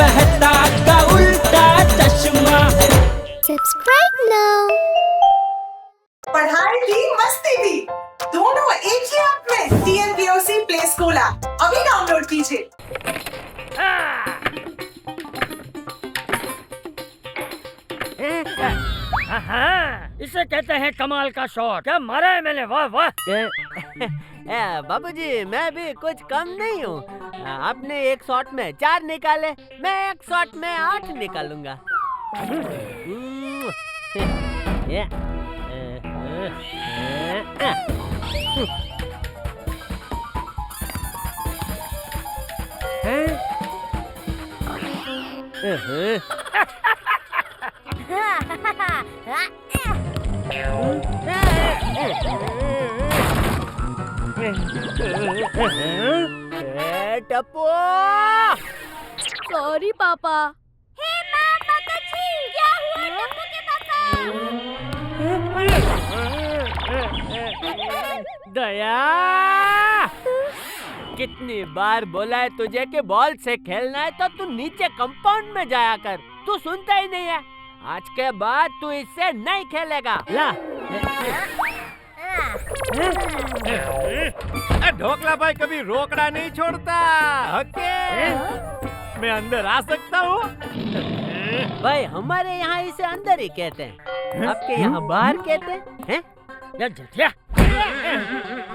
मेहता का उल्टा चश्मा। Subscribe now. पढ़ाई भी मस्ती भी दोनों एक ही ऐप में। TNPOC प्ले स्कूल ऐप अभी डाउनलोड कीजिए। इसे कहते हैं कमाल का शॉट। क्या मारा है मैंने, वाह वाह। बाबूजी मैं भी कुछ कम नहीं हूँ। आपने एक शॉट में 4 निकाले, मैं एक शॉट में 8 निकालूंगा। टप्पू, सॉरी पापा। हे माता जी, क्या हुआ टप्पू के पापा? दया, कितनी बार बोला है तुझे कि बॉल से खेलना है तो तू नीचे कंपाउंड में जाया कर। तू सुनता ही नहीं है। आज के बाद तू इससे नहीं खेलेगा। ला। ढोकला भाई कभी रोकड़ा नहीं छोड़ता। ओके, मैं अंदर आ सकता हूँ? भाई हमारे यहाँ इसे अंदर ही कहते हैं, आपके यहाँ बाहर कहते हैं?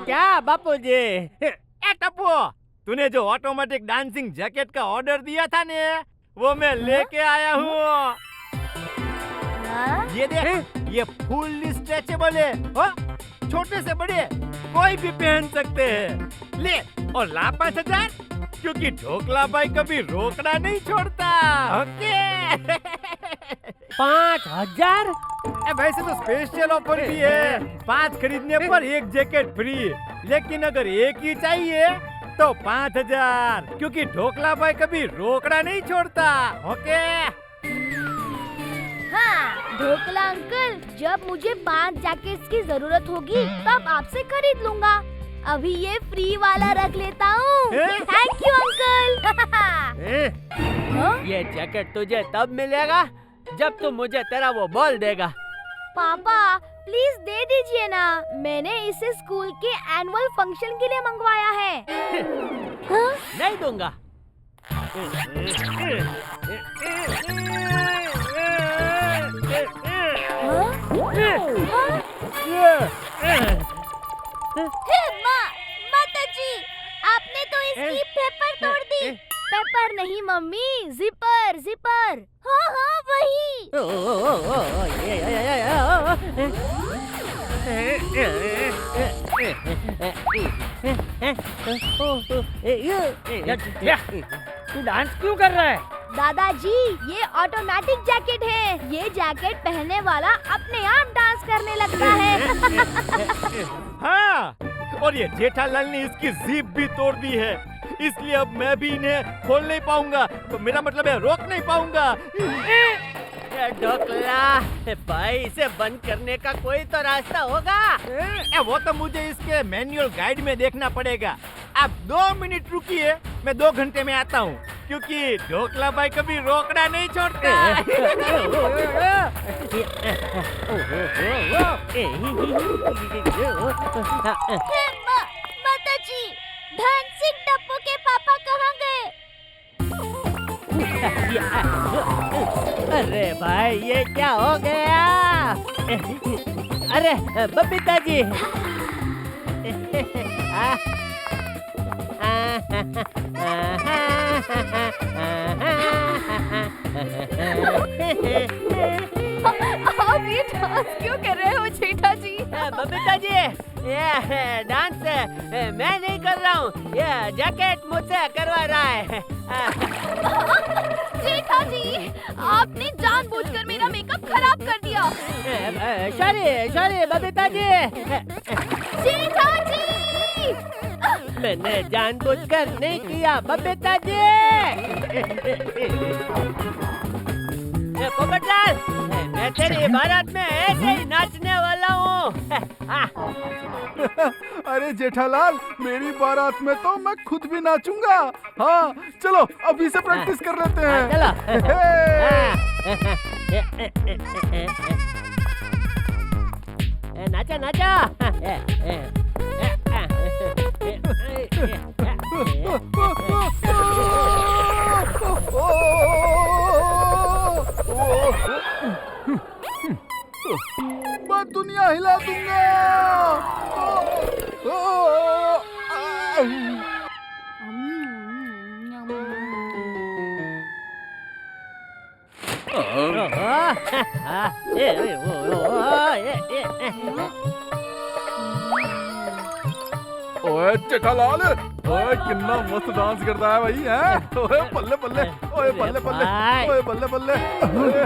क्या बापूजी? टप्पू, तूने जो ऑटोमेटिक डांसिंग जैकेट का ऑर्डर दिया था ने, वो मैं लेके आया हूँ। ये देख, ये फुल्ली स्ट्रेचेबल है। छोटे से बड़े कोई भी पहन सकते हैं। ले और ला 5000, क्योंकि ढोकला भाई कभी रोकड़ा नहीं छोड़ता। ओके। 5000? वैसे तो स्पेशल ऑफर भी है, 5 खरीदने पर 1 जैकेट फ्री। लेकिन अगर एक ही चाहिए तो 5000, क्योंकि ढोकला भाई कभी रोकड़ा नहीं छोड़ता। ओके। हाँ ढोकला अंकल, जब मुझे 5 जैकेट्स की जरूरत होगी तब आपसे खरीद लूंगा। अभी ये फ्री वाला रख लेता हूँ। Thank you uncle. ये जैकेट तुझे तब मिलेगा जब तू मुझे तेरा वो बॉल देगा। पापा प्लीज दे दीजिए ना, मैंने इसे स्कूल के एनुअल फंक्शन के लिए मंगवाया है। हाँ? नहीं दूंगा। माता जी, आपने तो इसकी पेपर तोड़ दी। पेपर नहीं मम्मी, जिपर जिपर। हाँ हाँ वही। तू डांस क्यों कर रहा है? दादाजी ये ऑटोमेटिक जैकेट है। ये जैकेट पहनने वाला अपने आप डांस करने लगता है। हाँ, और ये जेठालाल ने इसकी जीप भी तोड़ दी है, इसलिए अब मैं भी इन्हें खोल नहीं पाऊंगा। तो मेरा मतलब है रोक नहीं पाऊंगा। ढोकला भाई, इसे बंद करने का कोई तो रास्ता होगा। वो तो मुझे इसके मैनुअल गाइड में देखना पड़ेगा। आप 2 मिनट रुकिए, मैं 2 घंटे में आता हूँ, क्योंकि ढोकला भाई कभी रोकड़ा नहीं छोड़ता। माता जी, धन सिंह टप्पू के पापा कहाँ गए? अरे भाई ये क्या हो गया? अरे बबीता जी। आप ये डांस क्यों कर रहे हो जेठा जी? बबीता जी, ये डांस मैं नहीं कर रहा हूँ, ये जैकेट मुझसे करवा रहा है। जेठा जी, आपने जानबूझकर मेरा मेकअप खराब कर दिया। सॉरी बबीता जी। जेठा जी, मैंने जानबूझकर नहीं किया बबीता जी। पोपटलाल, मैं तेरी बारात में ऐसे ही नाचने वाला हूँ। अरे जेठालाल, मेरी बारात में तो मैं खुद भी नाचूंगा। हाँ चलो अभी से प्रैक्टिस कर लेते हैं। चलो नाचा नाचा। मैं दुनिया हिला दूंगा। ओए जेठालाल, ओए कितना मस्त डांस करता है भाई, हैं? ओए बल्ले बल्ले, ओए बल्ले बल्ले, ओए बल्ले बल्ले, ओए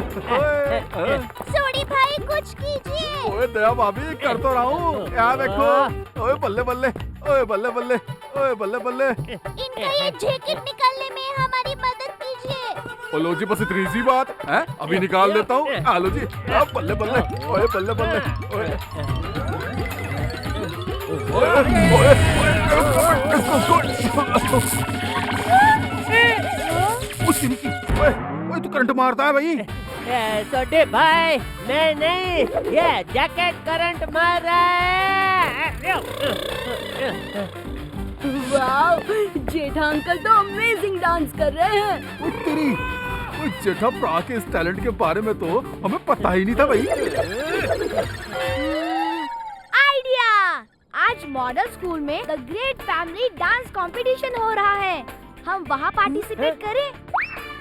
ओए। सोडी भाई कुछ कीजिए। ओए दया भाभी, कर तो रहा हूँ, यहाँ देखो। ओए बल्ले बल्ले, ओए बल्ले बल्ले, ओए बल्ले बल्ले। इनका ये जैकेट निकालने में हमारी मदद कीजिए। ओ लो जी, बस इतनी सी बात है, अभी निकाल देता हूँ। आलो जी, अब बल्ले बल्ले, ओए बल्ले बल्ले, ओए ओए ओए ओए, तू करंट मारता है भाई। सोडी भाई, मैं नहीं, ये जैकेट करंट मार रहा है। वाओ, जेठा अंकल तो अमेजिंग डांस कर रहे हैं। ओ तेरी, ओ जेठा प्रा के इस टैलेंट के बारे में तो हमें पता ही नहीं था भाई। आइडिया! आज मॉडल स्कूल में the great family dance competition हो रहा है। हम वहाँ पार्टिसिपेट करें?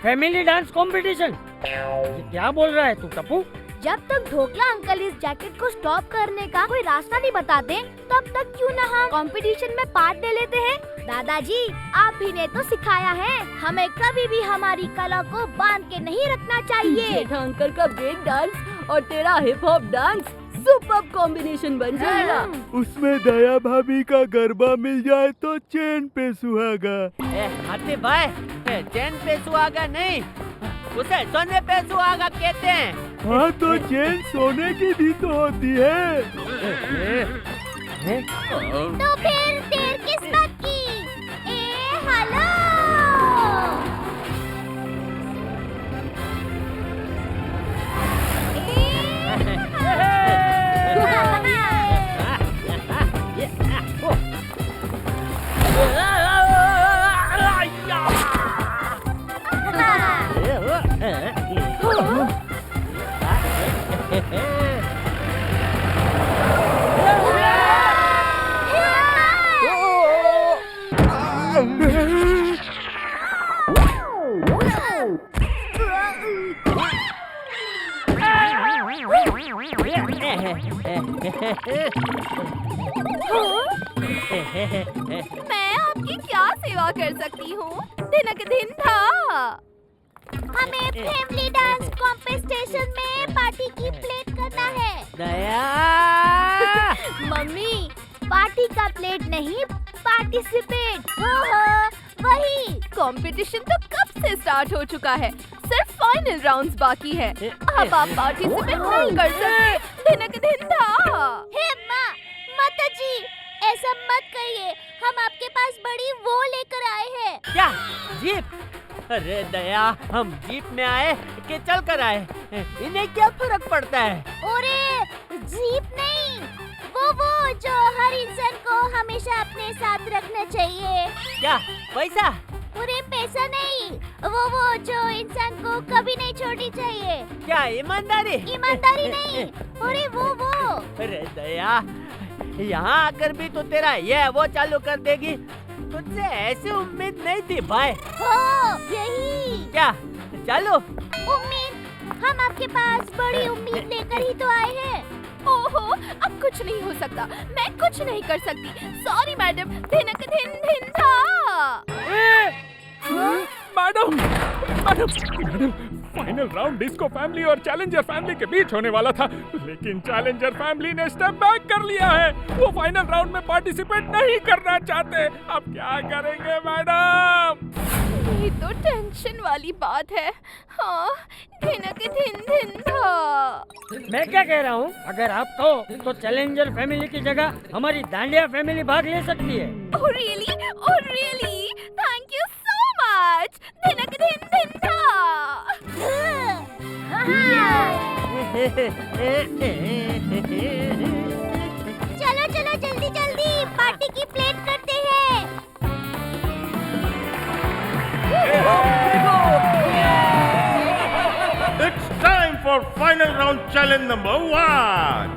Family dance competition? क्या बोल रहा है तू टप्पू? जब तक ढोकला अंकल इस जैकेट को स्टॉप करने का कोई रास्ता नहीं बताते, तब तक क्यों ना हम कंपटीशन में पार्ट ले लेते हैं। दादाजी, आप ही ने तो सिखाया है, हमें कभी भी हमारी कला को बांध के नहीं रखना चाहिए। जेठा अंकल का ब्रेक डांस और तेरा hip hop dance super combination बन जाएगा। उसमें दया भाभी का गरबा मिल जाए तो चैन पे सुहागा। हाथी भाई, चैन पे सुहागा नहीं, उसे सोने पे सुहागा कहते हैं। हाँ तो चैन सोने की भी तो होती है। तो फिर देर किस बात की? ए हेलो! मैं आपकी क्या सेवा कर सकती हूँ? दिनक दिन था। हमें फैमिली डांस कॉम्पिटिशन में पार्टी की प्लेट करना है। दया मम्मी, पार्टी का प्लेट नहीं, पार्टिसिपेट। वही। कंपटीशन तो कब से स्टार्ट हो चुका है, सिर्फ फाइनल राउंड्स बाकी है। अब आप पार्टिसिपेट नहीं कर सकते, दिनक दिन था। हे माँ, माता जी, ऐसा मत कहिए, हम आपके पास बड़ी वो लेकर आए हैं। क्या जीप? अरे दया, हम जीप में आए कि चल कर आए, इन्हें क्या फर्क पड़ता है? अरे जीप नहीं, वो जो हर इंसान को हमेशा अपने साथ रखना चाहिए। क्या पैसा? अरे पैसा नहीं, वो जो इंसान को कभी नहीं छोड़नी चाहिए। क्या ईमानदारी? ईमानदारी नहीं, अरे वो। अरे दया, यहाँ आकर भी तो तेरा ये वो चालू कर देगी, तुझसे ऐसी उम्मीद नहीं थी भाई। हो यही। क्या चालू? उम्मीद? हम आपके पास बड़ी उम्मीद लेकर ही तो आए हैं। ओहो, अब कुछ नहीं हो सकता, मैं कुछ नहीं कर सकती। सॉरी मैडम, दिनक दिन था। Madam, final round disco family और चैलेंजर फैमिली के बीच होने वाला था, लेकिन चैलेंजर फैमिली ने स्टेप बैक कर लिया है। वो फाइनल राउंड में पार्टिसिपेट नहीं करना चाहते। अब क्या करेंगे मैडम? ये तो टेंशन वाली बात है। हाँ, धिनक धिन धिन था। मैं क्या कह रहा हूँ, अगर आप कहो तो चैलेंजर फैमिली की जगह हमारी दांडिया फैमिली भाग ले सकती है। Oh really? Oh really? Thank you so much. धिनक धिन धिन था। चलो चलो जल्दी जल्दी पार्टी की प्लेट करते हैं। It's time for final round challenge number 1.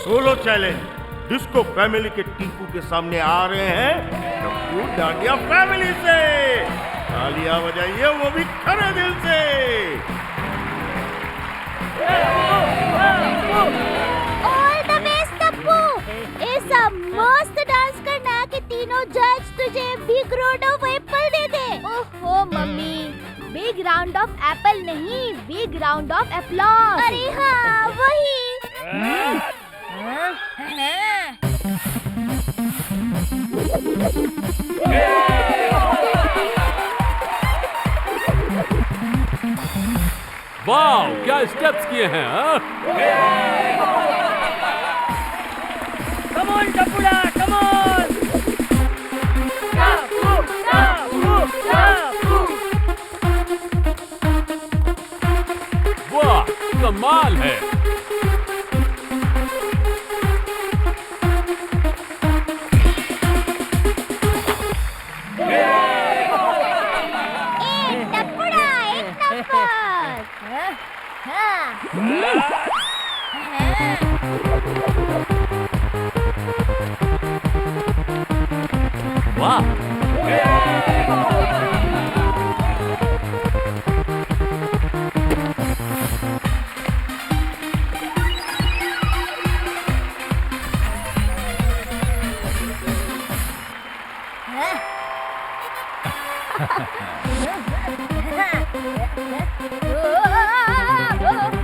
Solo challenge. Disco family के टीपू के सामने आ रहे हैं टप्पू डांडिया फैमिली से। तालियां बजाइए, वो भी खरे दिल से। All the best Tappu. ऐसा मस्त डांस करना कि तीनों जज तुझे बिग राउंड ऑफ एप्पल दे दे। ओहो mummy, big round of apple नहीं, बिग राउंड ऑफ एप्लॉस। अरे हाँ वही। वाह, क्या स्टेप्स किए हैं, हाँ? Come on Tapuda, come on. वाह, कमाल है। टपुड़ा एक नंबर। वाह,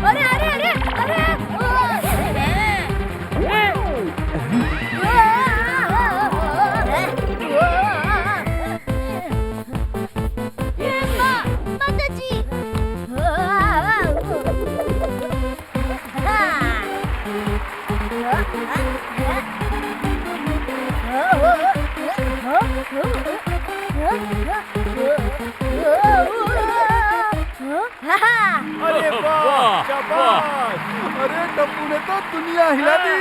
अरे अरे अरे अरे अरे वाह, शाबाश। अरे टप्पू ने तो दुनिया हिला दी।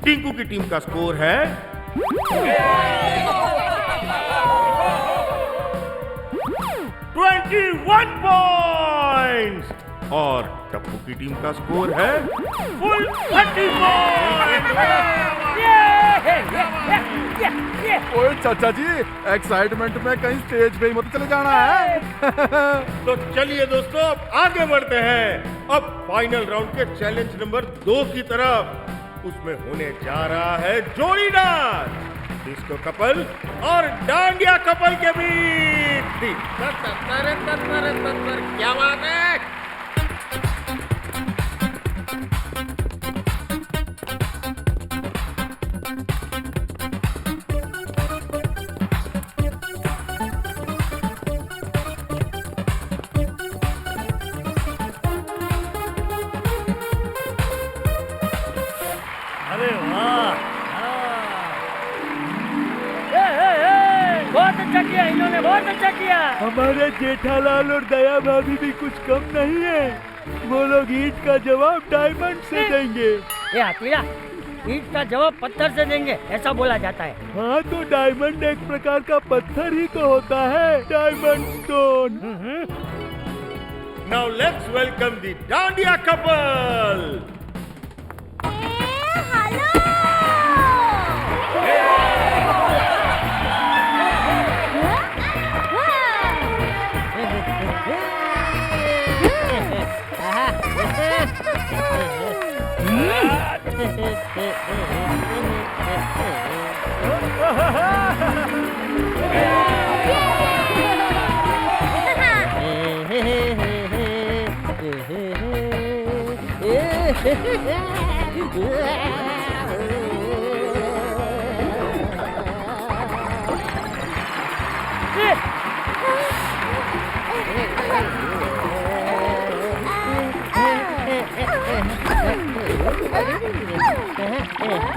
टिंकू की टीम का स्कोर है 21 पॉइंट्स और टप्पू की टीम का स्कोर है फुल 30 ओए चाचा जी, एक्साइटमेंट में कहीं स्टेज पे ही मत चले जाना है। तो चलिए दोस्तों, अब आगे बढ़ते हैं। अब फाइनल राउंड के चैलेंज नंबर 2 की तरफ। उसमें होने जा रहा है जोड़ी डांस, डिस्को कपल और डांडिया कपल के बीच। क्या बात है। अरे वाह, बहुत अच्छा किया इन्होंने, बहुत अच्छा किया। हमारे जेठालाल और दया भाभी भी कुछ कम नहीं है। वो लोग ईंट का जवाब डायमंड से देंगे। ये हथीरा, ईंट का जवाब पत्थर से देंगे, ऐसा बोला जाता है। हाँ, तो डायमंड एक प्रकार का पत्थर ही तो होता है, diamond stone. Now let's welcome the dandiya couple.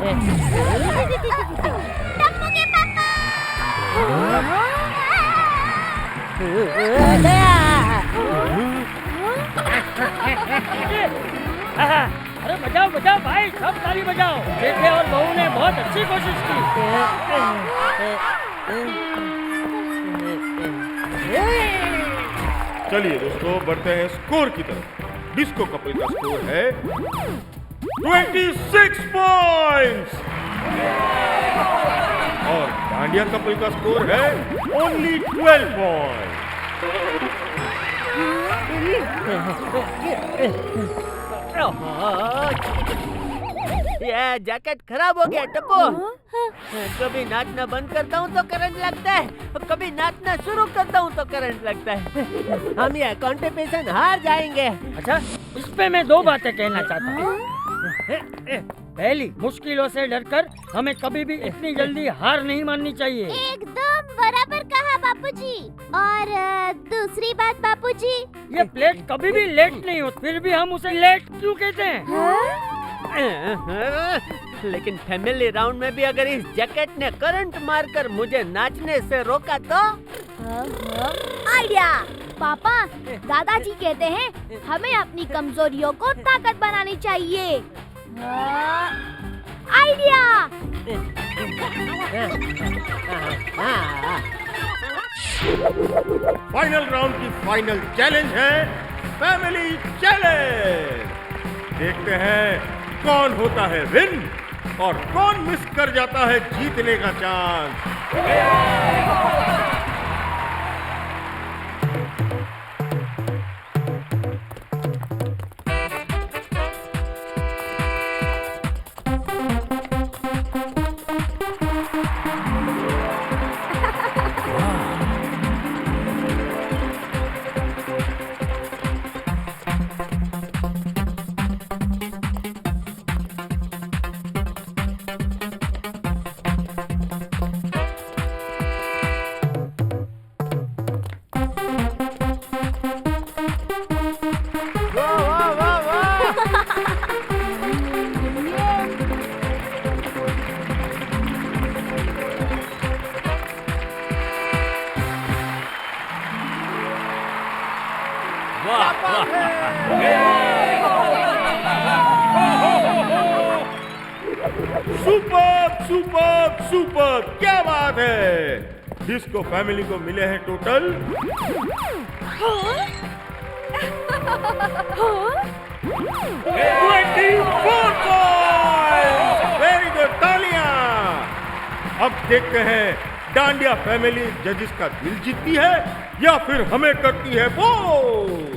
Tappu के पापा। अरे बजाओ बजाओ भाई, सब ताली बजाओ। बेटे और बहू ने बहुत अच्छी कोशिश की। चलिए दोस्तों, बढ़ते हैं स्कोर की तरफ। डिस्को कपल का स्कोर है 26 पॉइंट्स और डांडिया कपल का स्कोर है ओनली 12 पॉइंट्स। ये जैकेट खराब हो गया टप्पू। कभी नाचना बंद करता हूँ तो करंट लगता है, कभी नाचना शुरू करता हूँ तो करंट लगता है। हम ये कंपटीशन हार जाएंगे। अच्छा, इस पे मैं दो बातें कहना चाहता हूँ। पहली, मुश्किलों से डरकर हमें कभी भी इतनी जल्दी हार नहीं माननी चाहिए। एकदम बराबर कहा बापूजी। और दूसरी बात बापूजी, ये प्लेट कभी भी लेट नहीं होती, फिर भी हम उसे लेट क्यों कहते हैं? लेकिन फैमिली राउंड में भी अगर इस जैकेट ने करंट मारकर मुझे नाचने से रोका तो? आइडिया। पापा, दादाजी कहते हैं हमें अपनी कमजोरियों को ताकत बनानी चाहिए। आइडिया। फाइनल राउंड की फाइनल चैलेंज है फैमिली चैलेंज। देखते हैं कौन होता है विन और कौन मिस कर जाता है जीतने का चांस। सुपर सुपर सुपर, क्या बात है। डिस्को फैमिली को मिले हैं टोटल 24 पॉइंट्स। वेरी गुड, तालियां। अब देखते हैं डांडिया फैमिली जजेस का दिल जीतती है या फिर हमें करती है वोट।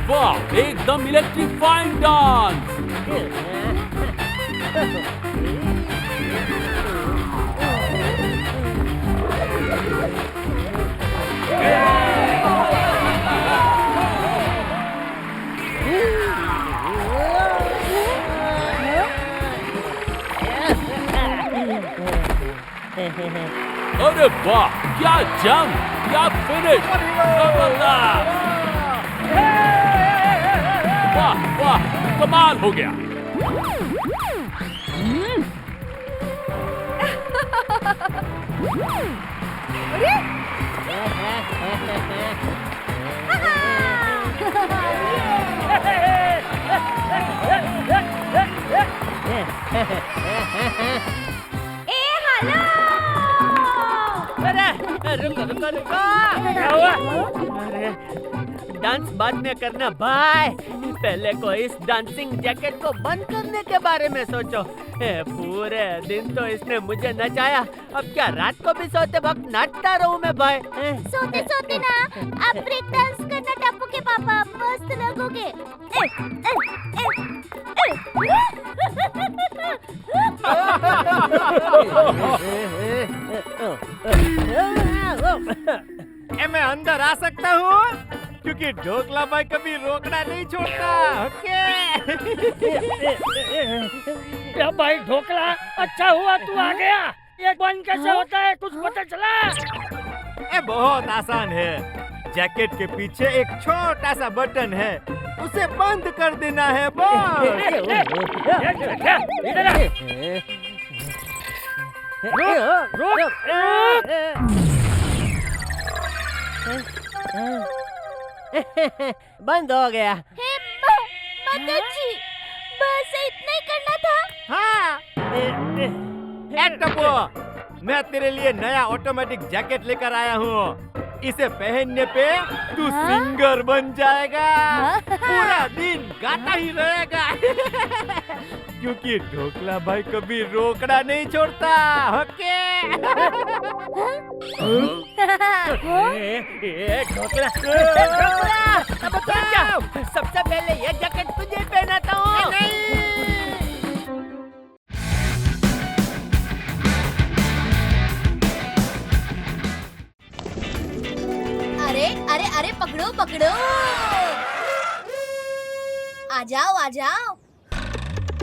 वाह, एकदम इलेक्ट्रीफाइंग डांस। अरे वाह, क्या जंप, क्या फिनिश, वाह कमाल हो गया। ए हेलो। अरे रुको रुको रुको। क्या हुआ? अरे डांस बाद में करना भाई, पहले को इस डांसिंग जैकेट को बंद करने के बारे में सोचो। पूरे दिन तो इसने मुझे नचाया, अब क्या रात को भी सोते वक्त नाचता रहूं मैं भाई। सोते सोते ना आप ब्रेक डांस करना टप्पू के पापा, मस्त लगोगे। मैं अंदर आ सकता हूँ क्योंकि ढोकला भाई कभी रोकना नहीं छोड़ता। ओके। क्या भाई ढोकला, अच्छा हुआ तू आ गया। ये बंद कैसे होता है, कुछ पता चला? ये बहुत आसान है। जैकेट के पीछे एक छोटा सा बटन है, उसे बंद कर देना है बस। इधर आ। रुक रुक रुक। बंद हो गया। मदद जी, बस इतना ही करना था। हाँ। टप्पू, मैं तेरे लिए नया ऑटोमेटिक जैकेट लेकर आया हूँ। इसे पहनने पे तू सिंगर बन जाएगा, पूरा दिन गाता ही रहेगा। क्योंकि ढोकला भाई कभी रोकना नहीं छोड़ता। ओके। ढोकला अब तुम जाओ, सबसे पहले ये जैकेट तुझे पहनाता हूँ। अरे अरे अरे पकड़ो पकड़ो, आ जाओ आ जाओ।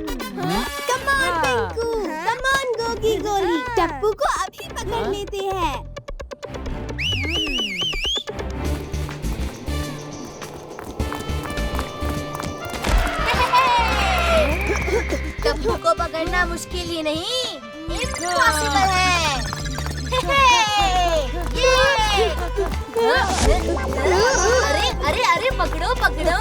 Come on Pinku, come on Gogi गोली, टप्पू को अभी पकड़ लेते हैं। टप्पू को पकड़ना मुश्किल ही नहीं, इम्पॉसिबल है। अरे अरे अरे पकड़ो पकड़ो।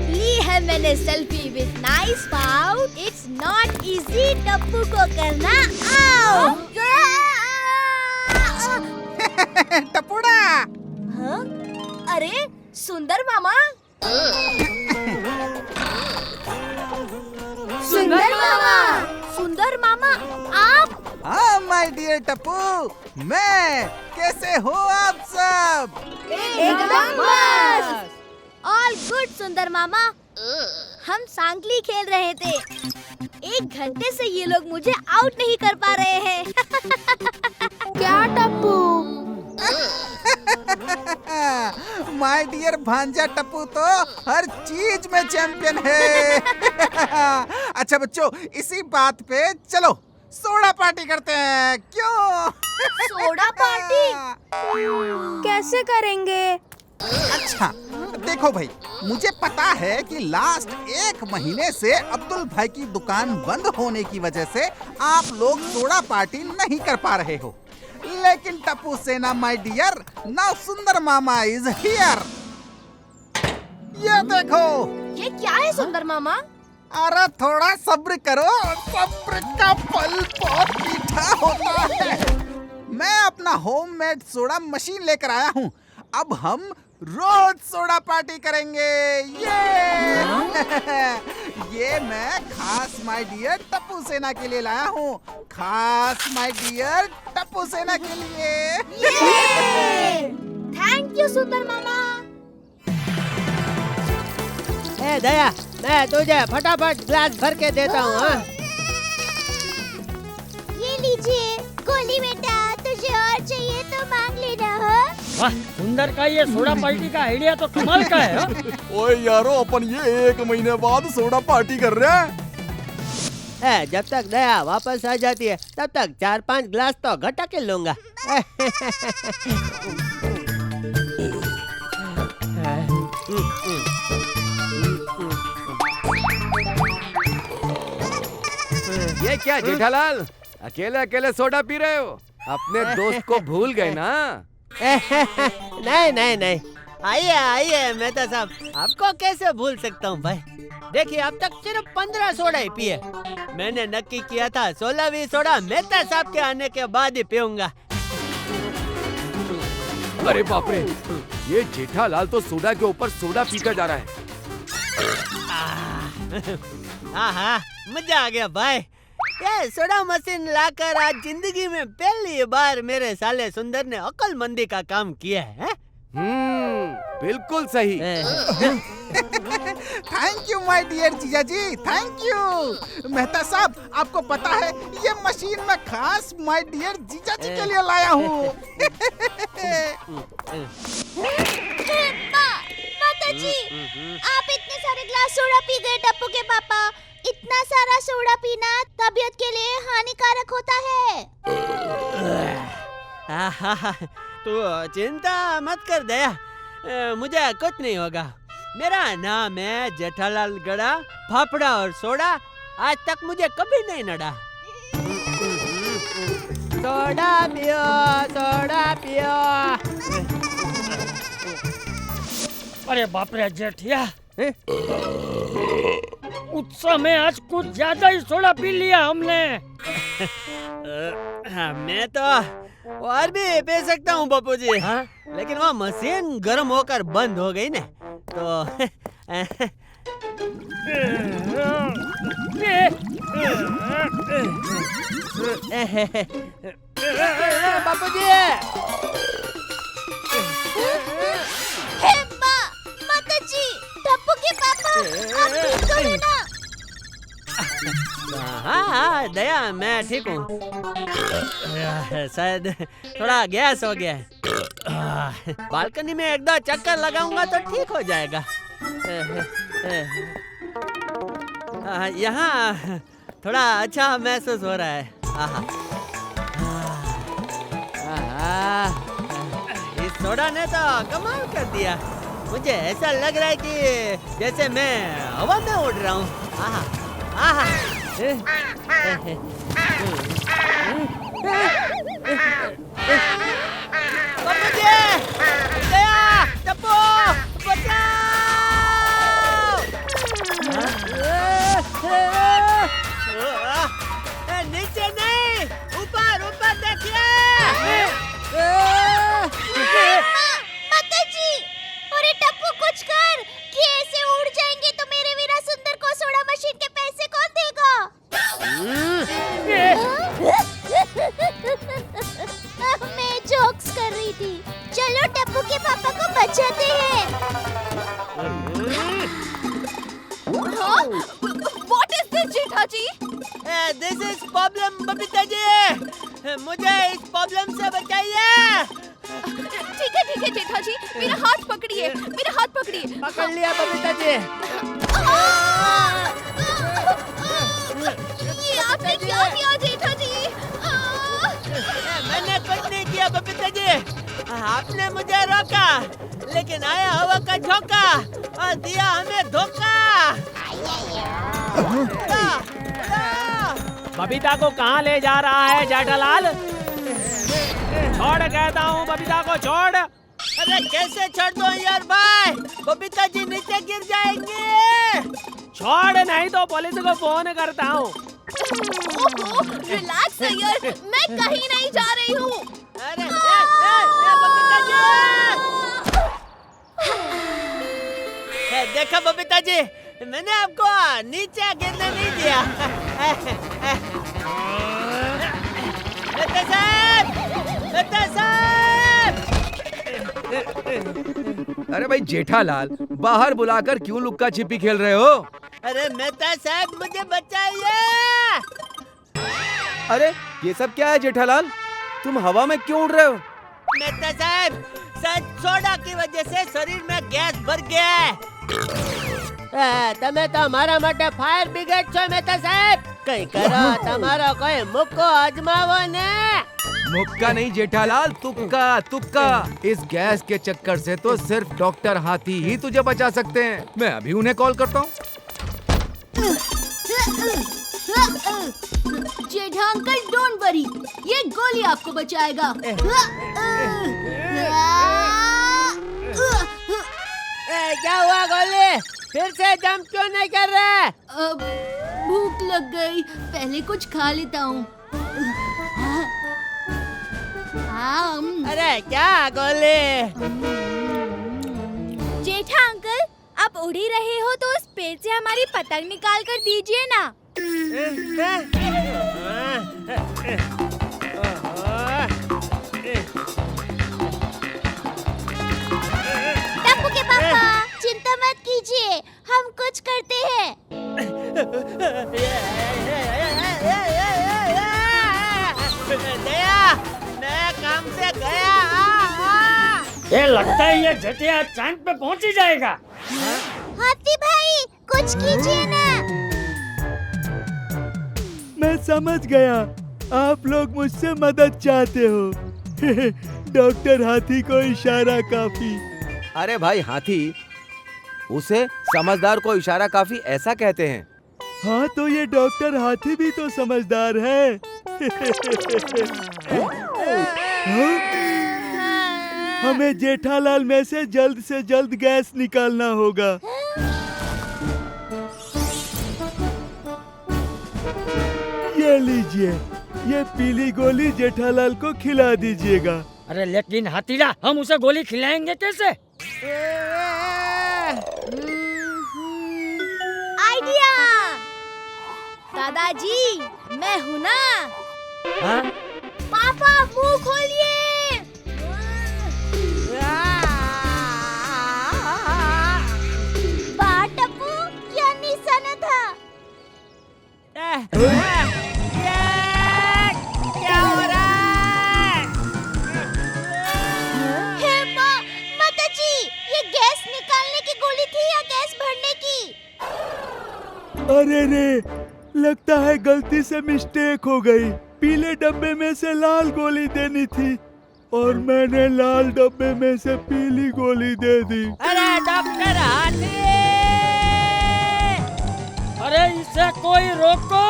ली है मैंने selfie with nice pout. It's not easy Tappu को करना आउट। टपुड़ा। हाँ? अरे सुंदर मामा। सुंदर मामा, सुंदर मामा आप? हाँ माय डियर टप्पू, मैं। कैसे हो आप सब? एकदम मस्त। ऑल गुड सुंदर मामा। हम सांकली खेल रहे थे, 1 घंटे से ये लोग मुझे आउट नहीं कर पा रहे हैं। क्या टप्पू? माय डियर भांजा टप्पू तो हर चीज में चैंपियन है। अच्छा बच्चों, इसी बात पे चलो सोडा पार्टी करते हैं, क्यों? सोडा पार्टी कैसे करेंगे? अच्छा देखो भाई, मुझे पता है कि लास्ट 1 महीने से अब्दुल भाई की दुकान बंद होने की वजह से आप लोग सोडा पार्टी नहीं कर पा रहे हो, लेकिन टप्पू सेना माय डियर, नाउ सुंदर मामा इज हियर। ये देखो। ये क्या है सुंदर मामा? अरे थोड़ा सब्र करो, सब्र का फल बहुत मीठा होता है। मैं अपना होममेड सोडा मशीन लेकर आया हूँ, अब हम रोज सोडा पार्टी करेंगे। ये मैं खास माय डियर टप्पू सेना के लिए लाया हूँ, खास माय डियर टप्पू सेना के लिए। थैंक यू सुंदर मामा। ए दया, मैं तुझे फटाफट ग्लास भर के देता हूँ। हाँ? ये लीजिए गोली बेटा, तुझे और चाहिए तो मांग लेना। हो वाह, सुंदर का ये सोडा पार्टी का आइडिया तो कमाल का है। ओए यारो, अपन ये 1 महीने बाद सोडा पार्टी कर रहे हैं। जब तक दया वापस आ जाती है तब तक 4-5 ग्लास तो घटा के लूंगा। ये क्या जेठालाल, अकेले अकेले सोडा पी रहे हो? अपने दोस्त को भूल गए ना? नहीं नहीं नहीं, आइए आइए मेहता साहब, आपको कैसे भूल सकता हूँ भाई। देखिए अब तक सिर्फ 15 सोडा ही पिए। मैंने नक्की किया था 16वीं सोडा मेहता साहब के आने के बाद ही पीऊंगा। अरे बाप रे, ये जेठालाल तो सोडा के ऊपर सोडा पीकर जा रहा है। हाँ, मजा आ गया भाई। ये सोडा मशीन लाकर आज जिंदगी में पहली बार मेरे साले सुंदर ने अक्लमंदी का काम किया है। बिल्कुल सही। थैंक यू माय डियर जीजा जी, थैंक यू। मेहता साहब, आपको पता है ये मशीन मैं खास माय डियर जीजा जी के लिए लाया हूँ। माता जी, आप इतने सारे ग्लास सोडा पी गए टप्पू के पापा। इतना सारा सोडा पीना तबीयत के लिए हानिकारक होता है। तू चिंता मत कर दया, मुझे कुछ नहीं होगा। मेरा नाम है जेठालाल गड़ा, फाफड़ा और सोडा आज तक मुझे कभी नहीं नड़ा। सोडा पियो, सोडा पियो। अरे बाप रे जेठिया, उत्सव में आज कुछ ज्यादा ही सोडा पी लिया हमने। मैं तो और भी पी सकता हूँ बापू जी, लेकिन वो मशीन गर्म होकर बंद हो गई ना, तो बापू जी। माता जी, टप्पू के पापा, आप ठीक तो है ना? हाँ दया, मैं ठीक हूँ। शायद थोड़ा गैस हो गया है। बालकनी में एक दो चक्कर लगाऊंगा तो ठीक हो जाएगा। यहाँ थोड़ा अच्छा महसूस हो रहा है। इस सोडा ने तो कमाल कर दिया। मुझे ऐसा लग रहा है कि जैसे मैं हवा में उड़ रहा हूँ। नीचे नहीं, ऊपर ऊपर देखिए। माता जी, अरे टप्पू कुछ कर, कि ऐसे उड़ जाएंगे तो मेरे वीरा सुंदर को सोडा मशीन के पैसे कौन देगा? मैं जोक्स कर रही थी। चलो टप्पू के पापा को बचाते हैं। What is this, Jetha ji? This is problem Babita ji, मुझे इस प्रॉब्लम से बचाइए। ठीक है जेठा जी, मेरा हाथ पकड़िए, मेरा हाथ पकड़िए। पकड़ लिया बबीता जी। ये आपने क्या किया जेठा जी? मैंने कुछ नहीं किया बबीता जी, आपने मुझे रोका, लेकिन आया हवा का झोंका और दिया हमें धोखा। बबीता को कहाँ ले जा रहा है जेठालाल? छोड़ कहता हूँ, बबीता को छोड़। अरे कैसे छोड़ दो यार भाई, बबीता जी नीचे गिर जाएंगे। छोड़, नहीं तो पुलिस को फोन करता हूँ। रिलैक्स यार, मैं कहीं नहीं जा रही हूँ। अरे बबीता जी, देखा बबीता जी, मैंने आपको नीचे गिरने नहीं दिया। मेहता साहब। अरे भाई जेठालाल, बाहर बुलाकर क्यों लुक्का छिपी खेल रहे हो? अरे मेहता साहब मुझे बचाइए। अरे ये सब क्या है जेठालाल, तुम हवा में क्यों उड़ रहे हो? मेहता साहब, सोडा की वजह से शरीर में गैस भर गया है। તમે તો મારા માટે ફાયર બ્રિગેડ છો મેહતા સાહેબ, કઈ કરો તમારો કોઈ મુક્કો અજમાવો ને। मुक्का नहीं जेठालाल, तुक्का तुक्का। इस गैस के चक्कर से तो सिर्फ डॉक्टर हाथी ही तुझे बचा सकते हैं। मैं अभी उन्हें कॉल करता हूँ। जेठा अंकल डोंट वरी, ये गोली आपको बचाएगा। क्या हुआ गोली? फिर से जंप क्यों नहीं कर रहा? भूख लग गई, पहले कुछ खा लेता हूँ। अरे क्या गोली? जेठा अंकल, आप उड़ ही रहे हो तो उस पेड़ से हमारी पतंग निकाल कर दीजिए ना। टप्पू के पापा, चिंता मत कीजिए, हम कुछ करते हैं। दया, मैं काम से गया। ये लगता है ये जटिया चांद पे पहुंच ही जाएगा। हाथी भाई, कुछ कीजिए ना। मैं समझ गया, आप लोग मुझसे मदद चाहते हो। डॉक्टर हाथी को इशारा काफी। अरे भाई हाथी, उसे समझदार को इशारा काफी ऐसा कहते हैं। हाँ तो ये डॉक्टर हाथी भी तो समझदार है। हाँ? हमें जेठालाल में से जल्द गैस निकालना होगा। ये लीजिए, ये पीली गोली जेठालाल को खिला दीजिएगा। अरे लेकिन हाथीला, हम उसे गोली खिलाएंगे कैसे? आइडिया! दादाजी, मैं हूँ ना। हाँ? पापा, मुंह खोलिए। वाह टप्पू, क्या निशाना था। क्या हो रहा है? हे माँ, माताजी, ये गैस निकालने की गोली थी या गैस भरने की? अरे रे, लगता है गलती से मिस्टेक हो गई। पीले डब्बे में से लाल गोली देनी थी और मैंने लाल डब्बे में से पीली गोली दे दी। अरे डॉक्टर हाथी! अरे इसे कोई रोको!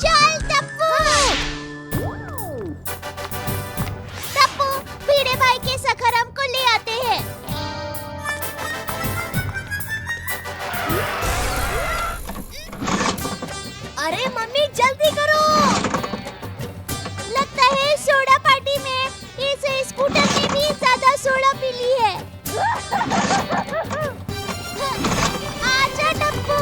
चल टप्पू! टप्पू, भिड़े भाई के सखरम को ले आते हैं। अरे मम्मी, जल्दी करो! लगता है सोडा पार्टी में इस स्कूटर ने भी ज्यादा सोडा पी ली है। आजा टप्पू!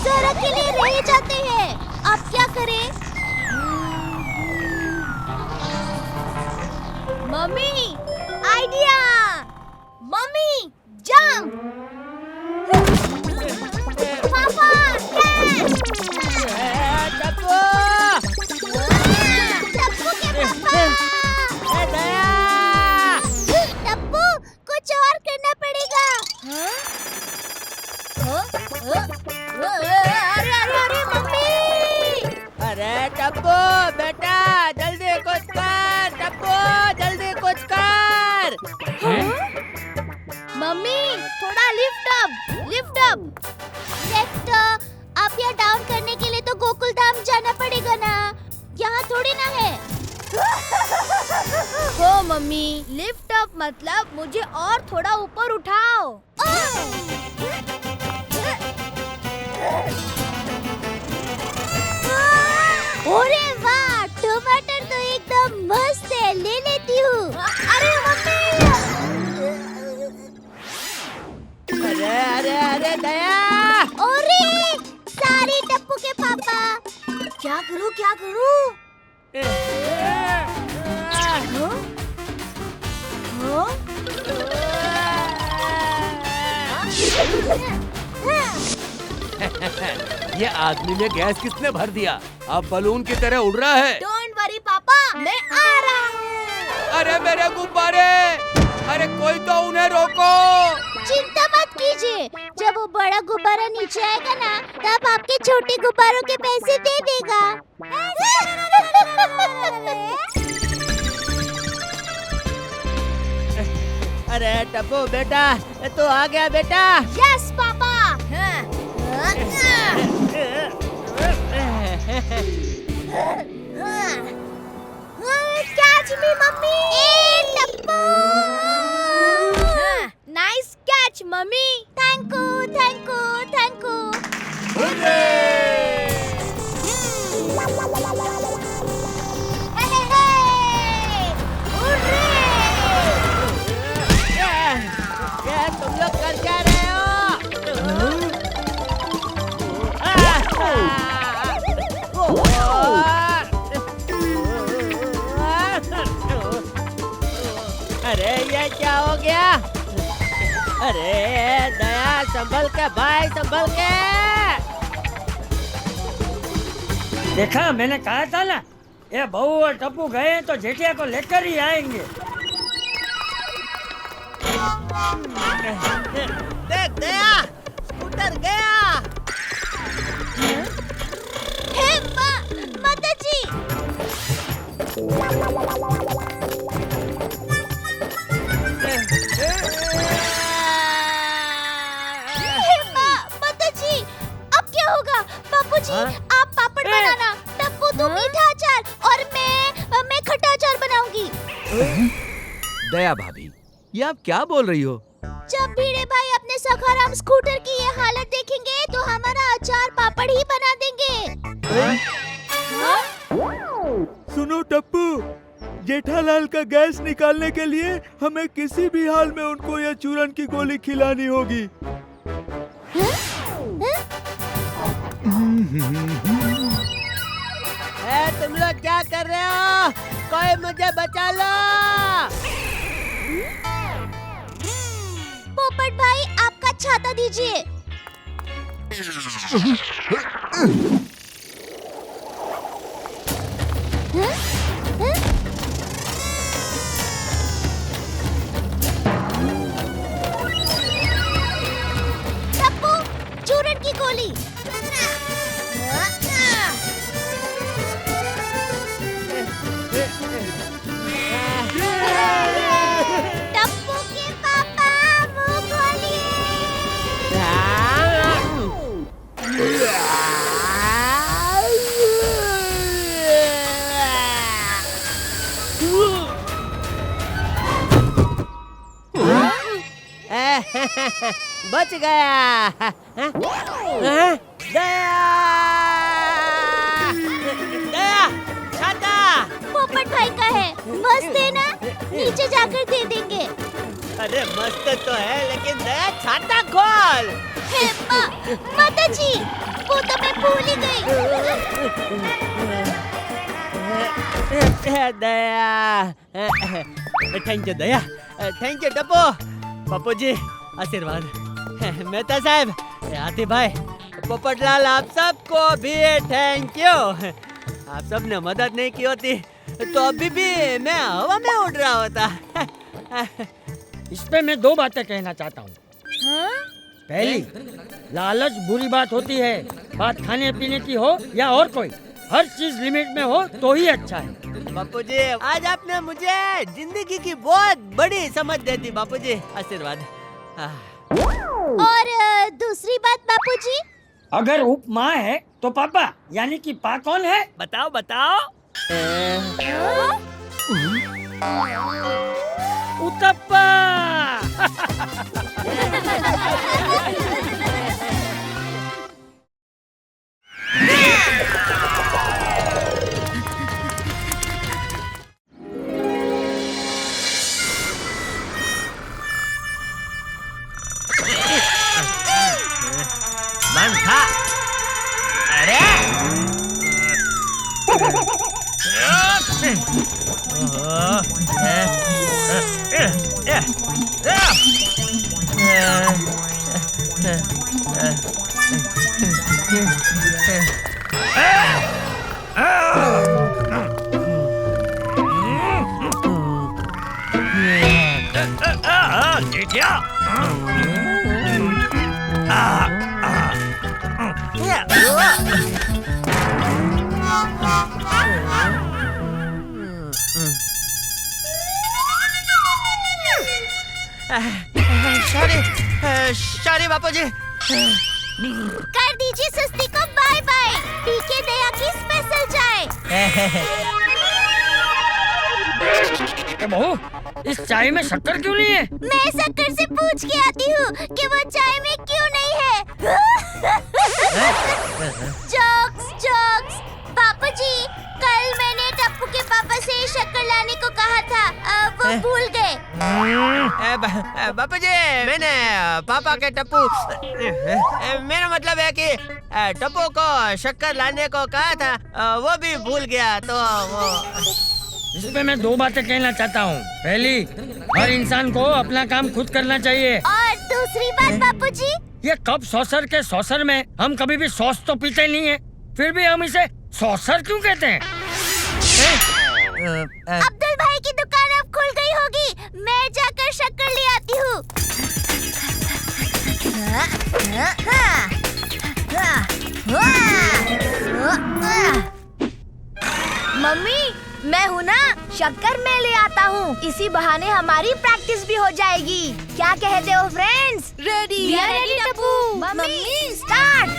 सड़क के लिए रह जाते हैं, अब क्या करें? Mummy, idea! Mummy, jump! पापा, टप्पू! टप्पू के पापा! दया! टप्पू, कुछ और करना पड़ेगा। अरे मम्मी! अरे टप्पू बेटा, जल्दी कुछ कर। टप्पू, जल्दी कुछ कर। मम्मी, थोड़ा lift up, lift up. Left up या डाउन करने के लिए तो गोकुल धाम जाना पड़ेगा ना, यहाँ थोड़ी ना है। हो मम्मी, लिफ्ट अप मतलब मुझे और थोड़ा ऊपर उठाओ। अरे वाह, टमाटर तो एकदम मस्त है, ले लेती हूँ। अरे मम्मी! अरे दया! अरे सारी टप्पू के पापा! क्या करूँ, क्या करूँ? ये आदमी में गैस किसने भर दिया? अब बलून की तरह उड़ रहा है। डोंट वरी पापा, मैं आ रहा हूँ। अरे मेरे गुब्बारे! अरे कोई तो उन्हें रोको! चिंता मत कीजिए, जब वो बड़ा गुब्बारा नीचे आएगा ना, तब आपके छोटे गुब्बारों के पैसे दे देगा। अरे टप्पू बेटा, तू आ गया बेटा। Yes papa. Catch me mummy. Tappu, nice catch mummy. Thank you, thank you, thank you. ये तुम लोग कर क्या रहे हो? अरे ये क्या हो गया? अरे दया, संभल के भाई, संभल के। देखा, मैंने कहा था ना, ये बहू और टप्पू गए तो जेठिया को लेकर ही आएंगे। देख दया, स्कूटर गया। हे माता जी। माता जी, अब क्या होगा? बापूजी, आप पापड़ बनाना, टप्पू तू मीठा अचार और मैं खट्टा अचार बनाऊंगी। दया भाभी, ये आप क्या बोल रही हो? जब भिड़े भाई अपने सखाराम स्कूटर की ये हालत देखेंगे तो हमारा अचार पापड़ ही बना देंगे। सुनो टप्पू, जेठालाल का गैस निकालने के लिए हमें किसी भी हाल में उनको यह चूरन की गोली खिलानी होगी। तुम लोग क्या कर रहे हो? कोई मुझे बचा लो। पोपट भाई, आपका छाता दीजिए। टप्पू, चूरन की गोली। टप्पू के पापा, मुंह खोलिए। बच गया। दया, दया, छाता। पोपट भाई का है, मस्त है ना? नीचे जाकर दे देंगे। अरे मस्त तो है, लेकिन दया छाता खोल। हे माता जी, वो तो मैं भूल ही गई। Daya, thank you Daya, thank you Tappu. Pappu ji आशीर्वाद। मेहता साहब, हाथी भाई, पोपटलाल, आप सबको भी थैंक यू। आप सब ने मदद नहीं की होती तो अभी भी मैं हवा में उड़ रहा होता। इस पे मैं दो बातें कहना चाहता हूँ। पहली, लालच बुरी बात होती है। बात खाने पीने की हो या और कोई, हर चीज लिमिट में हो तो ही अच्छा है। बापू जी, आज आपने मुझे जिंदगी की बहुत बड़ी समझ दे दी बापू जी, आशीर्वाद। और दूसरी बात बापूजी, अगर उप माँ है तो पापा, यानी कि पा कौन है? बताओ बताओ। उतप्पा। मन था। अरे सॉरी बापूजी। कर दीजिए सुस्ती को बाय बाय। पीके दया की स्पेशल चाय। बहू, इस चाय में शक्कर क्यों नहीं है? मैं शक्कर से पूछ के आती हूँ कि वो चाय में क्यों नहीं है। जोक्स। बापूजी, कल मैंने टप्पू के पापा से शक्कर लाने को कहा था, वो भूल गए। बापूजी, मैंने पापा के टप्पू, मेरा मतलब है कि टप्पू को शक्कर लाने को कहा था, वो भी भूल गया। तो वो इसमें मैं दो बातें कहना चाहता हूँ। पहली, हर इंसान को अपना काम खुद करना चाहिए। और दूसरी बात बापूजी, ये कप सॉसर के सॉसर में हम कभी भी सॉस तो पीते नहीं है, फिर भी हम इसे सॉसर क्यों कहते हैं? अब्दुल भाई की दुकान अब खुल गई होगी, मैं जाकर शक्कर ले आती हूँ। मम्मी, मैं हूँ ना, शक्कर मैं ले आता हूँ। इसी बहाने हमारी प्रैक्टिस भी हो जाएगी। क्या कहते हो friends? Ready Tappu. Mummy start.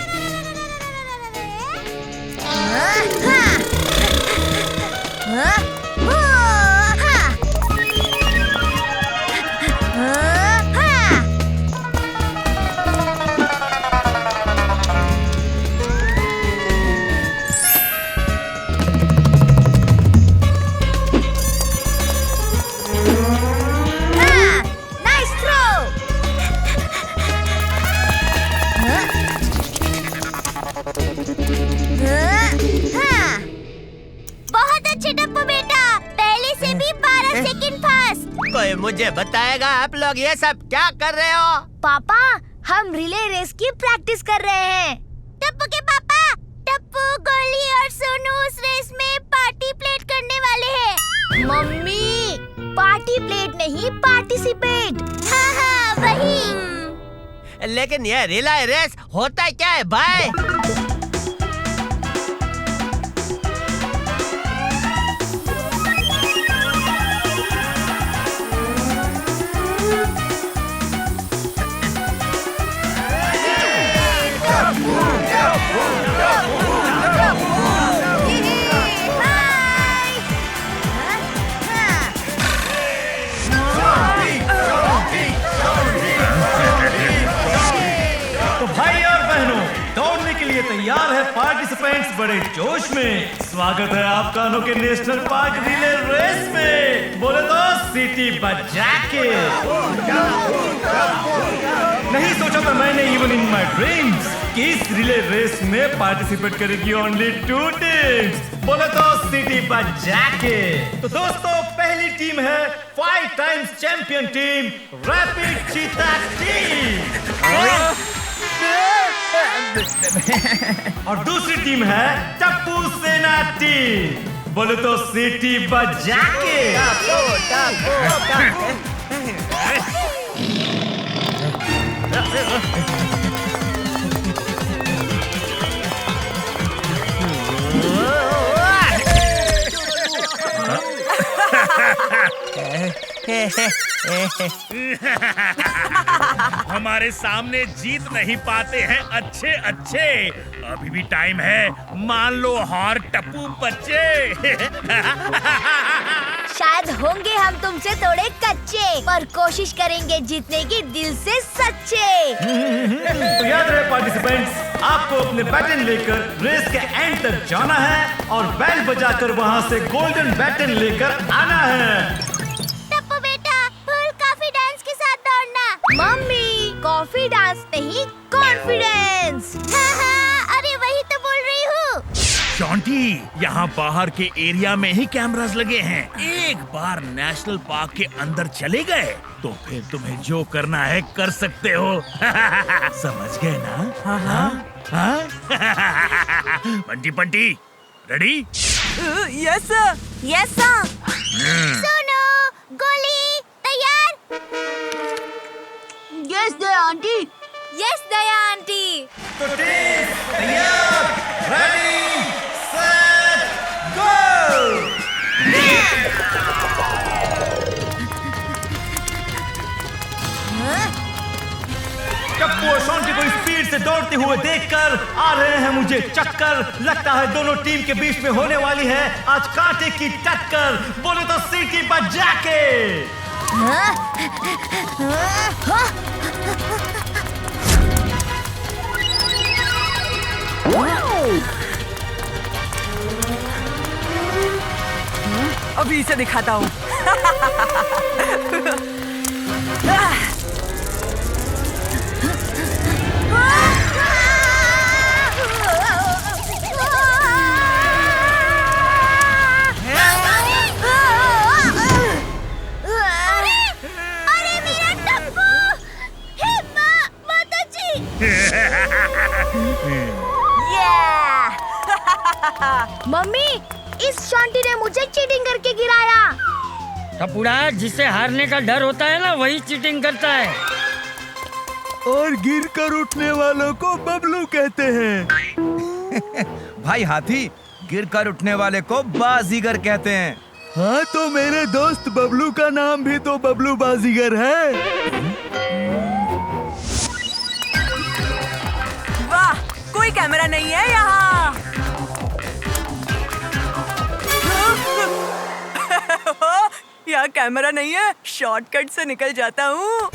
बहुत अच्छे टप्पू बेटा, पहले से भी 12 सेकंड फास्ट। कोई मुझे बताएगा आप लोग ये सब क्या कर रहे हो? पापा, हम रिले रेस की प्रैक्टिस कर रहे हैं। टप्पू के पापा, टप्पू, गोली और सोनू उस रेस में पार्टी प्लेट करने वाले हैं। मम्मी, पार्टी प्लेट नहीं, पार्टिसिपेट। हाँ, वही। लेकिन ये रिले रेस होता क्या है भाई? तो भाई और बहनों, दौड़ने के लिए तैयार है पार्टिसिपेंट्स बड़े जोश में। स्वागत है आपका अनोखे नेशनल पार्क रिले रेस में। बोले तो सीटी बजा के। नहीं सोचा था मैंने इवन इन माय ड्रीम्स कि इस रिले रेस में पार्टिसिपेट करेगी ओनली 2 टीम्स। बोले तो सीटी बजा के। तो दोस्तों, पहली टीम है 5 टाइम्स चैंपियन टीम रैपिड चीता टीम। और दूसरी टीम है टप्पू सेना टीम। बोले तो सीटी बजा के। हमारे सामने जीत नहीं पाते हैं अच्छे। अभी भी टाइम है, मान लो हार टप्पू बच्चे। शायद होंगे हम तुमसे थोड़े कच्चे, पर कोशिश करेंगे जीतने की दिल से सच्चे। तो याद रहे पार्टिसिपेंट्स, आपको अपने बैटन लेकर रेस के एंड तक जाना है और बैल बजाकर वहाँ से गोल्डन बैटन लेकर आना है। टप्पू बेटा, फुल कॉफी डांस के साथ दौड़ना। मम्मी, कॉफी डांस नहीं, कॉन्फिडेंस। हाँ, अरे वही तो बोल रही हूँ। जॉन बंटी, यहाँ बाहर के एरिया में ही कैमरास लगे हैं। एक बार नेशनल पार्क के अंदर चले गए तो फिर तुम्हें जो करना है कर सकते हो। समझ गए ना? हाँ? Bunty Bunty, ready? Yes sir, yes sir. सुनो, गोली तैयार। यस दया आंटी। यस दया आंटी। तो टीम तैयार, रेडी, सेट, गो। टप्पू और शॉन्टी को स्पीड से दौड़ते हुए देखकर आ रहे हैं मुझे चक्कर। लगता है दोनों टीम के बीच में होने वाली है आज कांटे की टक्कर। बोले तो सीटी बजा के। अभी इसे दिखाता हूँ। मम्मी, इस शॉन्टी ने मुझे चीटिंग करके गिराया। टपुड़ा, जिसे हारने का डर होता है ना, वही चीटिंग करता है। और गिर कर उठने वालों को बबलू कहते हैं। भाई हाथी, गिर कर उठने वाले को बाजीगर कहते हैं। हाँ, तो मेरे दोस्त बबलू का नाम भी तो बबलू बाजीगर है। वाह, कोई कैमरा नहीं है यहाँ। यहाँ कैमरा नहीं है, शॉर्टकट से निकल जाता हूँ।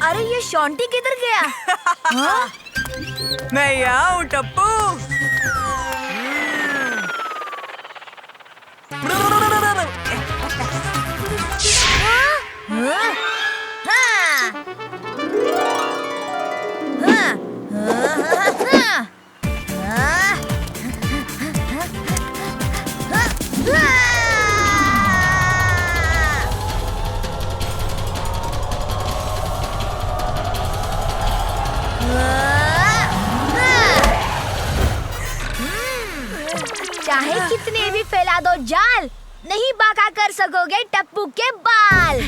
अरे ये शॉन्टी किधर गया? हाँ? मैं यहाँ हूँ टप्पू। चाहे कितने भी फैला दो जाल, नहीं बाका कर सकोगे टप्पू के बाल।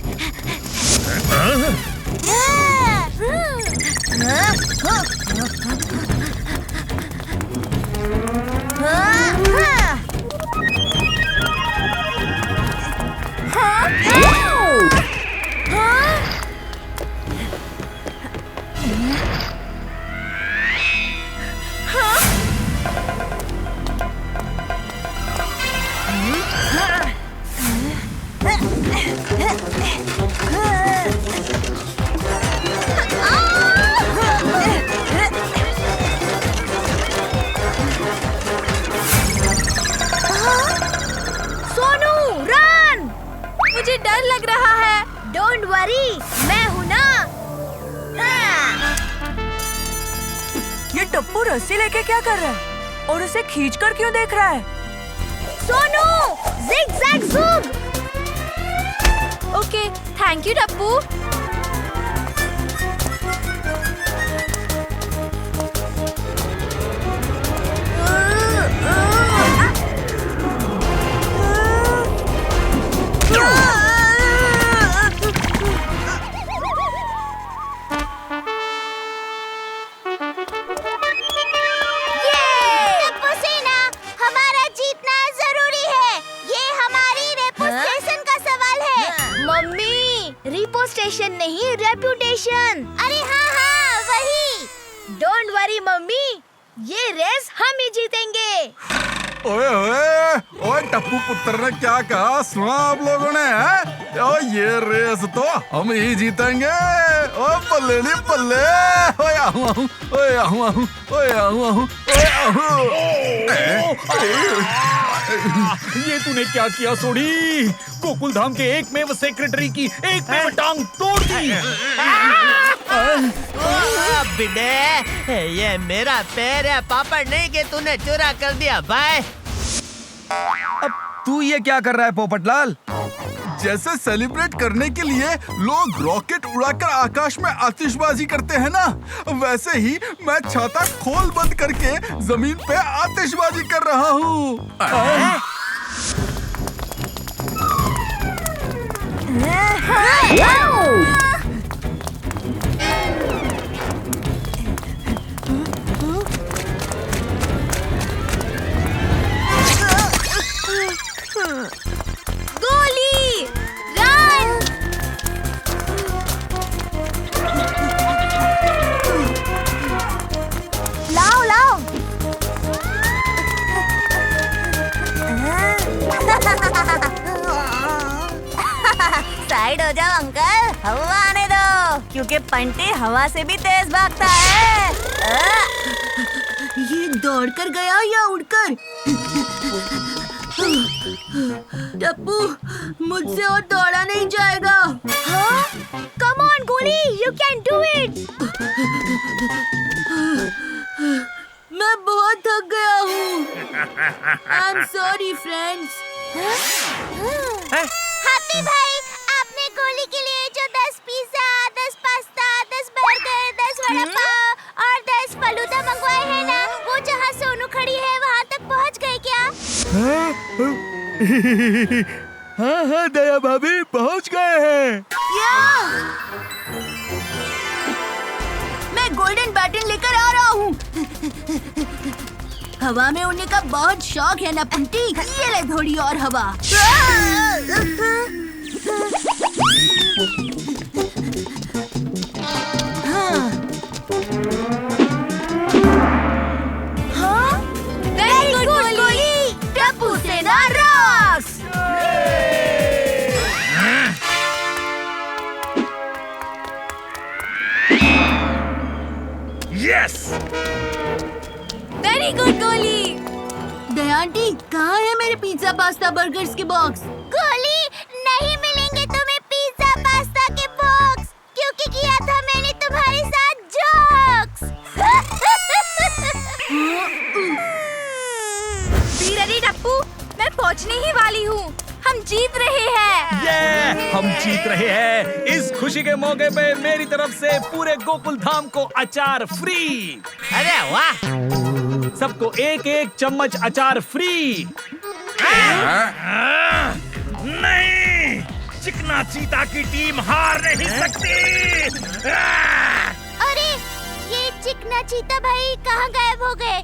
सोनू, रन! मुझे डर लग रहा है। डोंट वरी, मैं हूँ ना। ये टप्पू रस्सी लेके क्या कर रहा है और उसे खींचकर क्यों देख रहा है? सोनू, जिग-जैग ज़ूग। Okay, thank you Tappu. Station नहीं, रेप्यूटेशन। अरे हाँ हाँ, वही। डोंट वरी मम्मी, ये रेस हम ही जीतेंगे। ओए ओए ओए, टप्पू पुत्र ने क्या कहा सुना आप लोगों ने? ओ ये रेस तो हम ही जीतेंगे। ओ बल्ले नहीं बल्ले। ओए आहू आहू, ओए आहू आहू, ओए आहू आहू, ओए आहू। ये तूने क्या किया सोडी? गोकुल धाम के एकमेव सेक्रेटरी की एकमेव टांग तोड़ दी। बिडे, ये मेरा पैर है, पापड़ नहीं कि तूने चुरा कर दिया भाई। अब तू ये क्या कर रहा है पोपटलाल? जैसे सेलिब्रेट करने के लिए लोग रॉकेट उड़ाकर आकाश में आतिशबाजी करते हैं ना, वैसे ही मैं छाता खोल बंद करके जमीन पे आतिशबाजी कर रहा हूँ। गोली रन। लाओ लाओ। साइड हो जाओ अंकल, हवा आने दो, क्योंकि पंटी हवा से भी तेज भागता है। ये दौड़कर गया या उड़कर? टप्पू, मुझसे और दौड़ा नहीं जाएगा। हाँ? Come on, गोली, you can do it. मैं बहुत थक गया हूँ। I'm sorry, friends. हैप्पी भाई, आपने गोली के लिए जो 10 pizza, 10 pasta, 10 burger, 10 vada pav और 10 फलूदा मंगवाए हैं ना, वो जहाँ सोनू खड़ी है वहाँ तक पहुँच गए क्या? हाँ हाँ दया भाभी, पहुँच गए हैं। मैं गोल्डन बैटन लेकर आ रहा हूँ। हवा में उड़ने का बहुत शौक है ना पंटी? ये ले थोड़ी और हवा। हाँ? वेरी गुड गोली, टप्पू सेना रॉक्स। यस, वेरी गुड गोली। दया आंटी, कहाँ है मेरे पिज्जा पास्ता बर्गर्स के बॉक्स? गोली, नहीं मिलेंगे तुम्हें पिज्जा पास्ता के बॉक्स, क्योंकि किया था मैंने तुम्हारे साथ जोक्स। बी रेडी टप्पू, मैं पहुंचने ही वाली हूँ। हम जीत रहे हैं। ये हम जीत रहे हैं। इस खुशी के मौके पे मेरी तरफ से पूरे गोकुल धाम को अचार फ्री। अरे वाह, सबको एक एक चम्मच अचार फ्री। नहीं, चिकना चीता की टीम हार नहीं सकती। अरे, ये चिकना चीता भाई कहाँ गायब हो गए?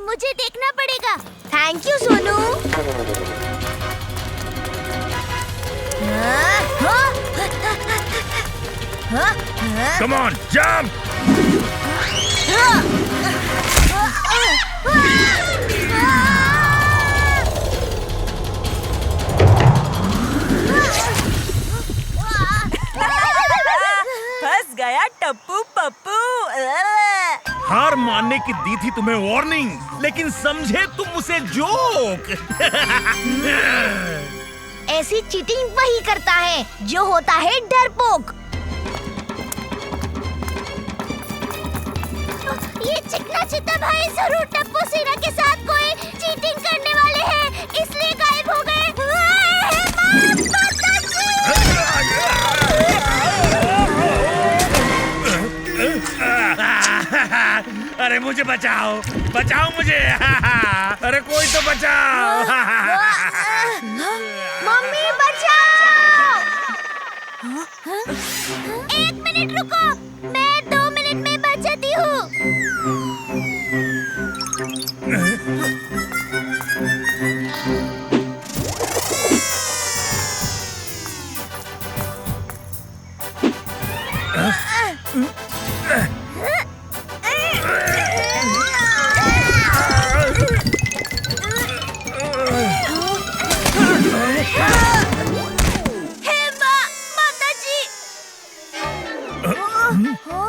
मुझे देखना पड़ेगा। Thank you Sonu. Come on, jump. फंस गया टप्पू पप्पू। हार मानने की दी थी तुम्हें वार्निंग, लेकिन समझे तुम उसे जोक। ऐसी चीटिंग वही करता है जो होता है डरपोक। ये चिकना चीता भाई जरूर टप्पू सेना के साथ कोई चीटिंग करने वाले हैं, इसलिए गायब हो गए। अरे मुझे बचाओ, बचाओ मुझे। अरे कोई तो बचाओ। मम्मी बचाओ। 1 मिनट रुको, मैं 2 मिनट में बचाती हूँ।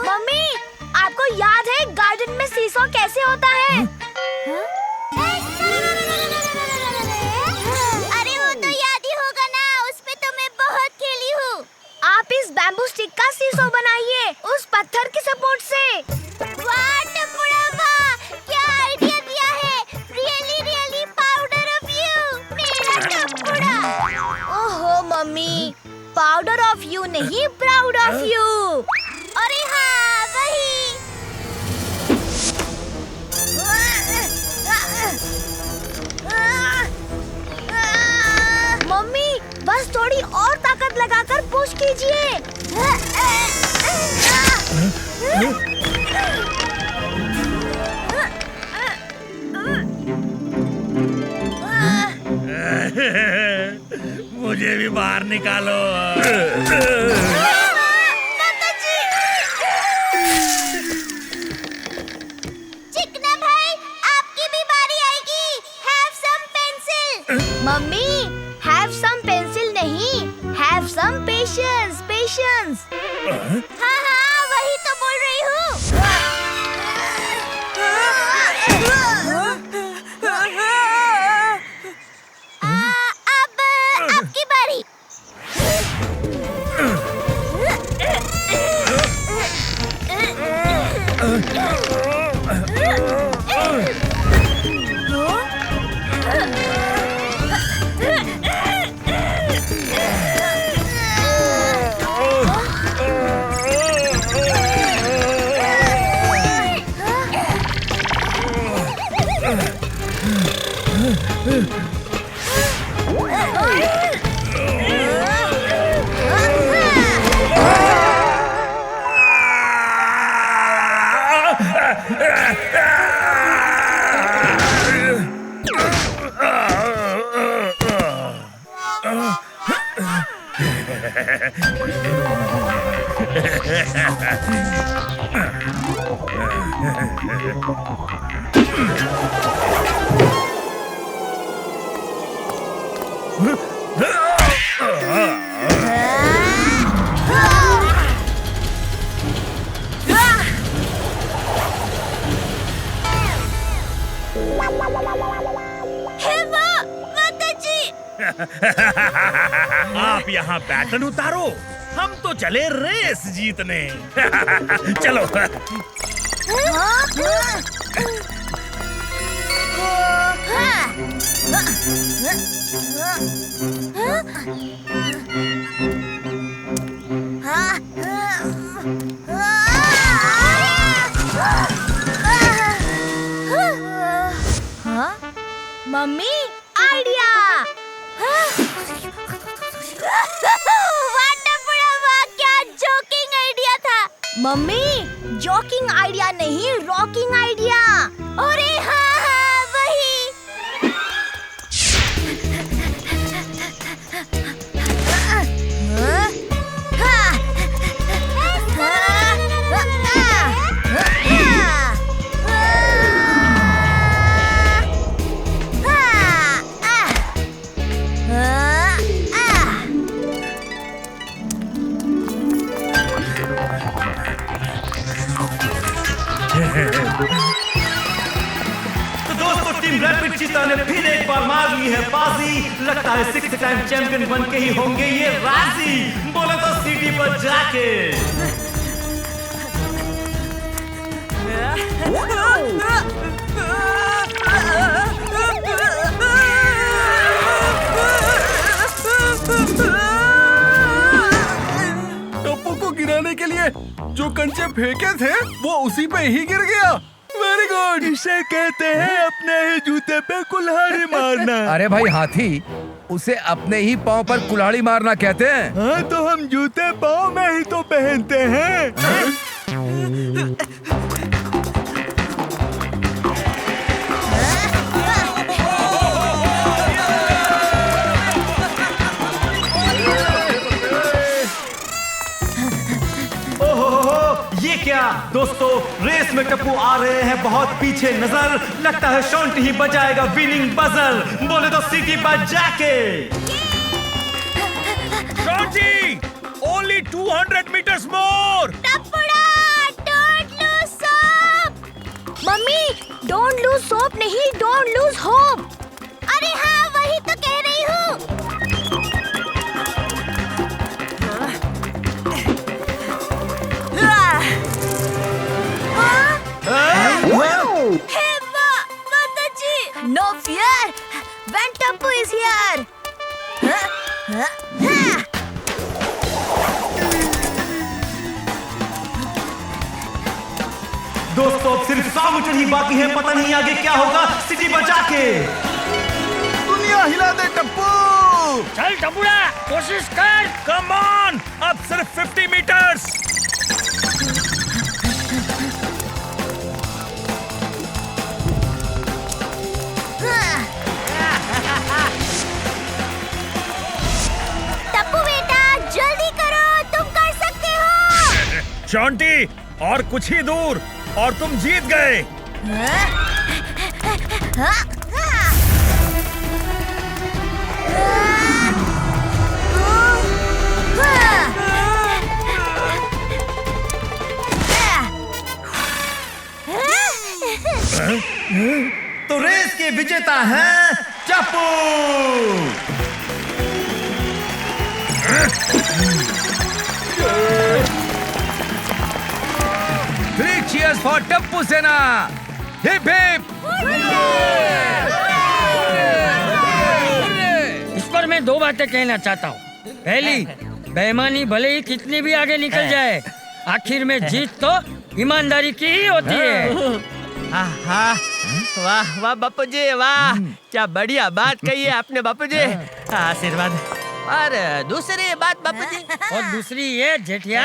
मम्मी, आपको याद है गार्डन में सीसॉ कैसे होता है? मम्मी, पाउडर ऑफ यू नहीं, प्राउड ऑफ यू। अरे हाँ, वही। मम्मी, बस थोड़ी और ताकत लगाकर पुश कीजिए। मुझे भी बाहर निकालो। चिकना भाई, आपकी भी बारी आएगी। Have some pencil. मम्मी, हैव सम पेंसिल नहीं, हैव सम पेशेंस, पेशेंस। हाँ हाँ, वही तो बोल रही हूँ। अब आपकी बारी। आप यहाँ बैटन उतारो, हम तो चले रेस जीतने। चलो। Mummy, idea. क्या जोकिंग आइडिया था। मम्मी, जोकिंग आइडिया नहीं, रॉकिंग आइडिया। अरे हाँ हाँ, वही। तो दोस्तों, टीम रैपिड चीता ने फिर एक बार मार ली है बाजी। लगता है 6 टाइम चैंपियन बन के ही होंगे ये राजी। बोले तो सीटी पर जाके। टप्पू को गिराने के लिए जो कंचे फेंके थे वो उसी पे ही गिर गया। Very good. इसे कहते हैं अपने ही जूते पे कुल्हाड़ी मारना। अरे भाई हाथी, उसे अपने ही पाँव पर कुल्हाड़ी मारना कहते हैं। हाँ, तो हम जूते पाँव में ही तो पहनते हैं। ये क्या दोस्तों, रेस में टप्पू आ रहे हैं बहुत पीछे नजर। लगता है शॉन्ट ही बजाएगा विनिंग बजर। बोले तो सीटी पर जाके। शॉन्टी, only 200 meters more. टप्पुड़ा, don't lose hope। Mummy, don't lose hope नहीं, don't lose hope। अरे हाँ, वही तो कह रही हूँ। No fear when Tappu is here. दोस्तों अब सिर्फ 100 मीटर ही बाकी है, पता नहीं आगे क्या होगा। सिटी बचा के दुनिया हिला दे टप्पू। चल टप्पूड़ा, कोशिश कर। कम ऑन, अब सिर्फ 50 मीटर्स। टप्पू बेटा जल्दी करो, तुम कर सकते हो। चॉन्टी, और कुछ ही दूर और तुम जीत गए। तो रेस के विजेता हैं टप्पू। 3 cheers for टप्पू सेना। Hip hip. इस पर मैं 2 बातें कहना चाहता हूँ। पहली, बेईमानी भले ही कितनी भी आगे निकल जाए, आखिर में जीत तो ईमानदारी की ही होती है। वाह वाह बापू जी, वाह क्या बढ़िया बात कही है आपने बापू जी, आशीर्वाद। और दूसरी बात बापू जी, और दूसरी ये जेठिया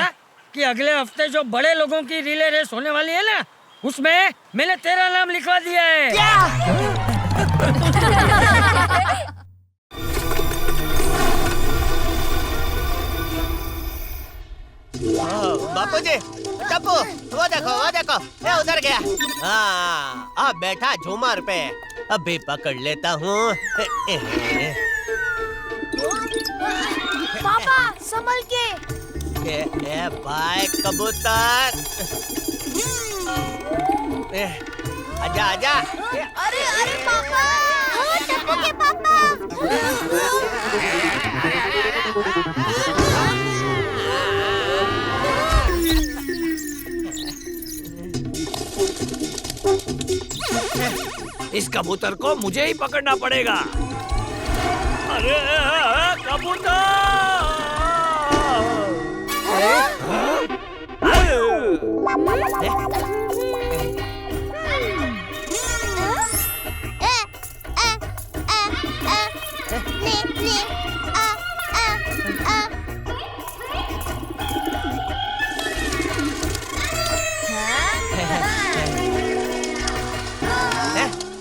कि अगले हफ्ते जो बड़े लोगों की रिले रेस होने वाली है ना, उसमें मैंने तेरा नाम लिखवा दिया है। बापू जी, टप्पू वो देखो, ये उधर गया। हाँ, अब बैठा झूमर पे, अभी पकड़ लेता हूँ। पापा संभल के। ए भाई कबूतर, आजा आजा। अरे अरे पापा, हाँ टप्पू के पापा। इस कबूतर को मुझे ही पकड़ना पड़ेगा। अरे कबूतर!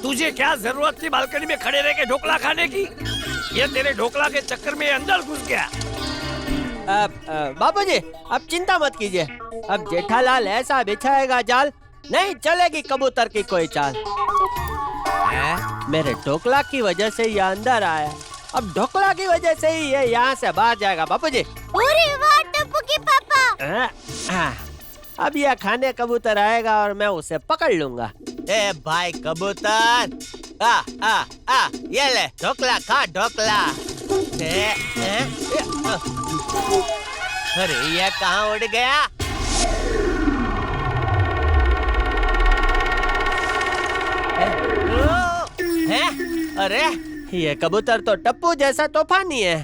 तुझे क्या जरूरत थी बालकनी में खड़े रह के ढोकला खाने की? ये तेरे ढोकला के चक्कर में अंदर घुस गया। बाबूजी अब चिंता मत कीजिए, अब जेठालाल ऐसा बिछाएगा जाल, नहीं चलेगी कबूतर की कोई चाल। मेरे ढोकला की वजह से ये अंदर आया, अब ढोकला की वजह से ही ये यहाँ से बाहर जाएगा बाबूजी। अरे वाह टप्पू के पापा। अब यह खाने कबूतर आएगा और मैं उसे पकड़ लूंगा। ए भाई कबूतर, ये ले ढोकला खा ढोकला। अरे ये कहाँ उड़ गया? अरे ये कबूतर तो टप्पू जैसा तूफानी है।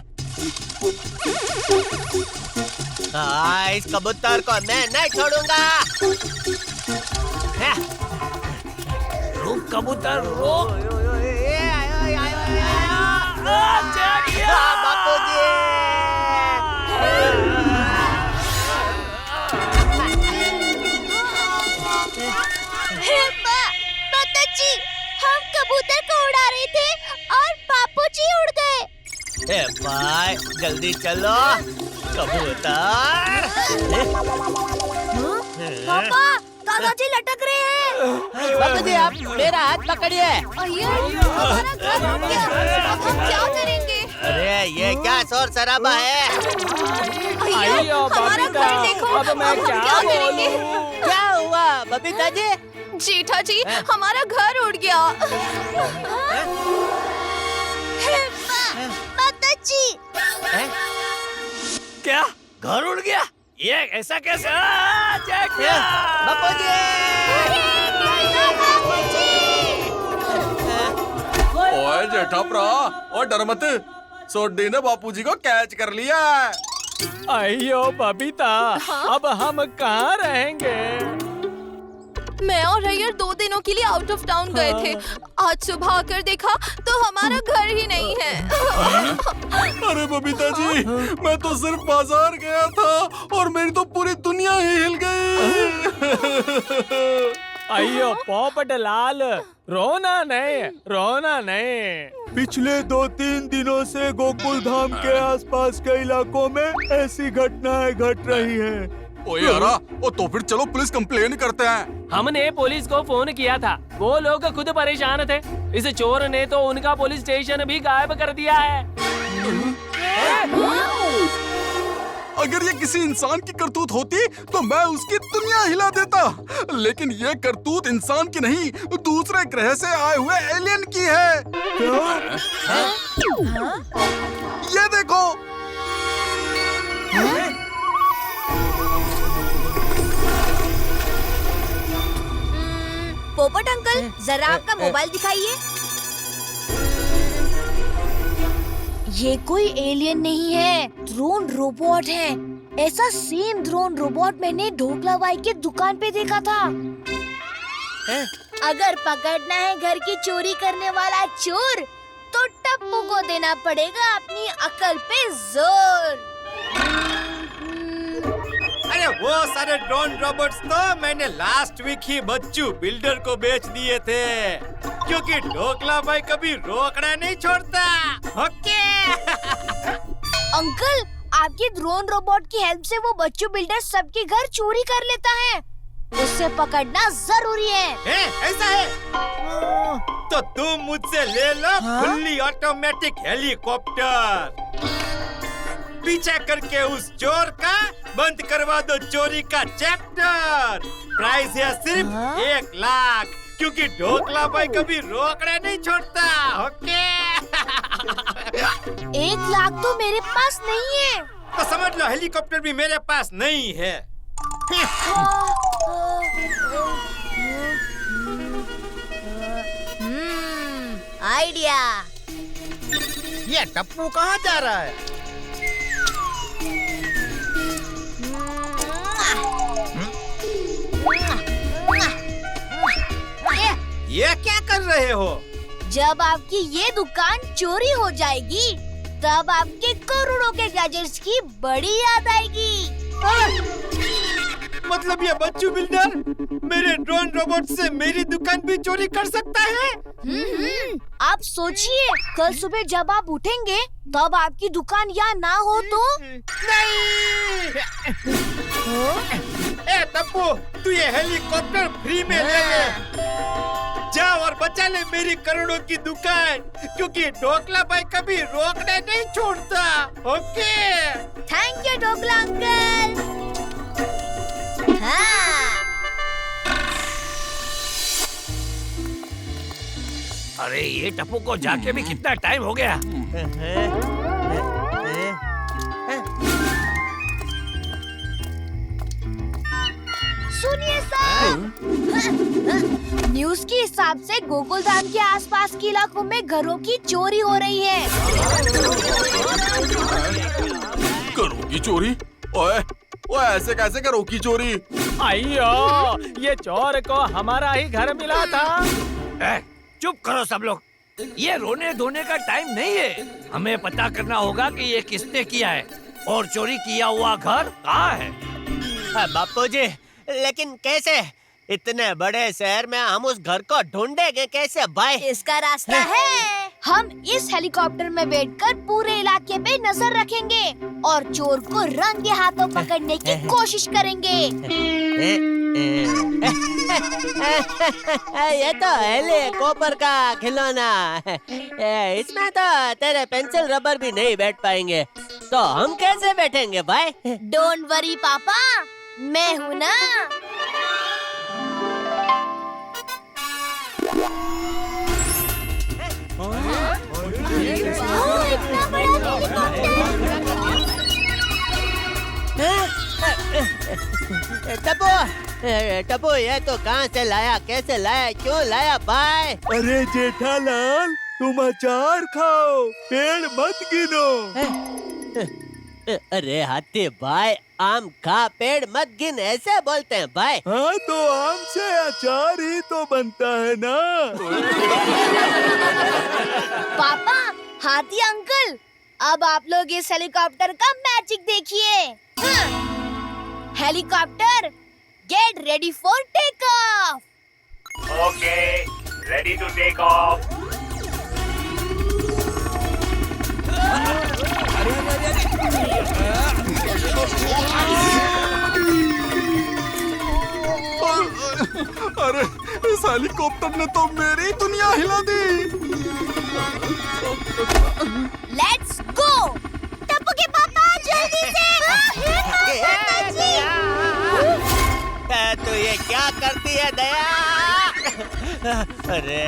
इस कबूतर को मैं नहीं छोड़ूंगा। रुक कबूतर रुक। बापूजी माताजी, हम कबूतर को उड़ा रहे थे और बापूजी उड़ गए। ए भाई जल्दी चलो कबूतर। पापा दादाजी लटक रहे हैं। बापूजी आप मेरा हाथ पकड़िए। हमारा घर उड़ गया, अब हम क्या करेंगे? अरे ये क्या शोर शराबा है? हमारा घर देखो, अब मैं क्या करेंगे? क्या हुआ बबीता जी? जेठा जी हमारा घर उड़ गया। माताजी क्या घर उड़ गया? ये ऐसा कैसे? बापूजी ओए जेठा भरा, ओ डर मत, सोडी ने बापूजी को कैच कर लिया। अयो बबीता, अब हम कहाँ रहेंगे? मैं और रैयर 2 दिनों के लिए आउट ऑफ टाउन गए थे। आज सुबह आकर देखा तो हमारा घर ही नहीं है। अरे बबीता जी, मैं तो सिर्फ बाजार गया था और मेरी तो पूरी दुनिया ही हिल गई। अयो पोपट लाल, रोना नहीं। पिछले 2-3 दिनों से गोकुल धाम के आसपास के इलाकों में ऐसी घटनाएं घट रही हैं। ओ यारा, ओ तो फिर चलो पुलिस कंप्लेन करते हैं। हमने पुलिस को फोन किया था, वो लोग खुद परेशान थे। इस चोर ने तो उनका पुलिस स्टेशन भी गायब कर दिया है। अगर ये किसी इंसान की करतूत होती तो मैं उसकी दुनिया हिला देता, लेकिन ये करतूत इंसान की नहीं, दूसरे ग्रह से आए हुए एलियन की है। ये देखो। पोपट अंकल, जरा आपका मोबाइल दिखाइए। ये कोई एलियन नहीं है, ड्रोन रोबोट है। ऐसा सेम ड्रोन रोबोट मैंने ढोकला बाई की दुकान पे देखा था। अगर पकड़ना है घर की चोरी करने वाला चोर, तो टप्पू को देना पड़ेगा अपनी अकल पे जोर। अरे वो सारे ड्रोन रोबोट्स तो मैंने लास्ट वीक ही बच्चू बिल्डर को बेच दिए थे, क्योंकि ढोकला भाई कभी रोकना नहीं छोड़ता। ओके। अंकल, आपकी ड्रोन रोबोट की हेल्प से वो बच्चू बिल्डर सबके घर चोरी कर लेता है। उससे पकड़ना जरूरी है। ऐसा है? तो तुम मुझसे ले लो फुल्ली ऑटोमेटिक हेलीकॉप्टर। पीछा करके उस चोर का बंद करवा दो चोरी का चैप्टर। प्राइस है सिर्फ 1 लाख, क्योंकि ढोकला भाई कभी रोकना नहीं छोड़ता। ओके। 1 लाख तो मेरे पास नहीं है। तो समझ लो हेलीकॉप्टर भी मेरे पास नहीं है। आइडिया। ये टप्पू कहाँ जा रहा है? ये क्या कर रहे हो? जब आपकी ये दुकान चोरी हो जाएगी, तब आपके करोड़ों के गैजेट्स की बड़ी याद आएगी। मतलब ये बच्चू बिल्डर मेरे ड्रोन रोबोट से मेरी दुकान भी चोरी कर सकता है? आप सोचिए, कल सुबह जब आप उठेंगे तब आपकी दुकान यहाँ ना हो तो? नहीं। ए टप्पू, तू ये हेलीकॉप्टर फ्री में ले ले। जा और बचा ले मेरी करोड़ों की दुकान, क्योंकि ढोकला भाई कभी रोकना नहीं छोड़ता। Okay. Thank you dhokla uncle. अरे ये टप्पू को जाके भी कितना टाइम हो गया। सुनिए सर, न्यूज़ के हिसाब से गोकुल धाम के आसपास के इलाकों में घरों की चोरी हो रही है। घरों की चोरी? ओए, ऐसे कैसे घरों की चोरी? अयो, ये चोर को हमारा ही घर मिला था। चुप करो सब लोग, ये रोने धोने का टाइम नहीं है। हमें पता करना होगा कि ये किसने किया है और चोरी किया हुआ घर कहाँ है। बापू जी, लेकिन कैसे? इतने बड़े शहर में हम उस घर को ढूंढेंगे कैसे भाई? इसका रास्ता है। हम इस हेलीकॉप्टर में बैठकर पूरे इलाके पे नजर रखेंगे और चोर को रंगे हाथों पकड़ने की कोशिश करेंगे। ये तो हेलीकॉप्टर का खिलौना है। इसमें तो तेरे पेंसिल रबर भी नहीं बैठ पाएंगे, तो हम कैसे बैठेंगे भाई? डोंट वरी पापा, मैं हूँ ना। इतना बड़ा टप्पू, ये तो कहाँ से लाया, कैसे लाया, क्यों लाया भाई? अरे जेठालाल, तुम अचार खाओ, पेड़ मत गिनो। अरे हाथी भाई, आम खा पेड़ मत गिन, ऐसे बोलते हैं भाई। हाँ तो आम से अचार ही तो बनता है ना। पापा, हाथी अंकल, अब आप लोग इस हेलीकॉप्टर का मैजिक देखिए। Helicopter, get ready for take off. Okay, ready to take off. अरे इस हेलीकॉप्टर ने तो मेरी दुनिया हिला दी। Let's go. टप्पू के पापा जल्दी से। तो ये क्या करती है दया? अरे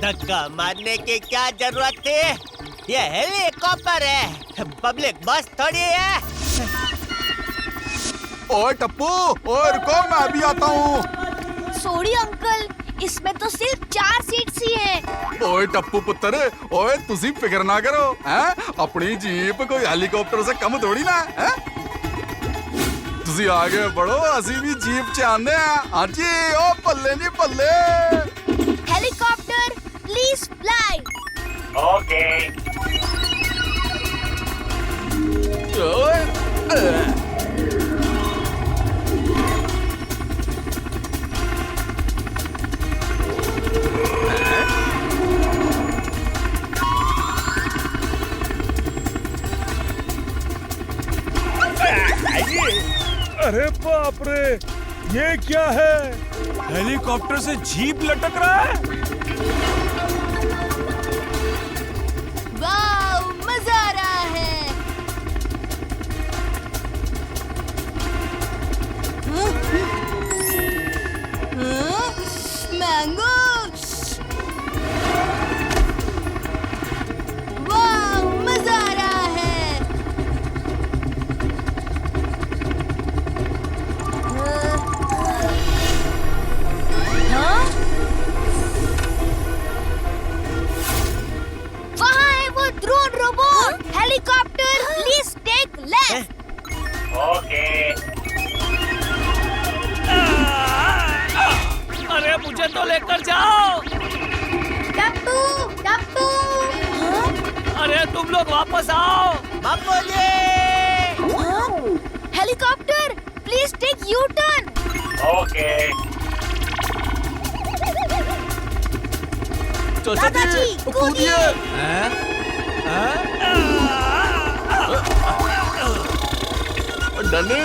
धक्का मारने की क्या जरूरत थी? ये हेलीकॉप्टर है, पब्लिक बस थोड़ी है। ओए टप्पू, ओए रुको, मैं अभी आता हूँ। सॉरी अंकल, इसमें तो सिर्फ 4 सीट्स ही हैं। ओए टप्पू पुत्र, ओए तुसी फिक्र ना करो, हैं? अपनी जीप कोई हेलीकॉप्टर से कम थोड़ी ना है। तुसी आगे बढ़ो, असी भी जीप च आंदे हैं। हाँ जी, ओ पल्ले नहीं पल्ले। Helicopter please fly. ओके। अरे बाप रे, ये क्या है? हेलीकॉप्टर से जीप लटक रहा है। वाव, मजा आ रहा है। मैंगो, वाव, मजा आ रहा है। वहाँ है वो drone robot. Helicopter please take left. Okay. अरे मुझे तो लेकर जाओ। टप्पू, टप्पू। अरे तुम लोग वापस आओ। Bapuji. Helicopter please take U turn. Okay. दादाजी कूदिए। डने।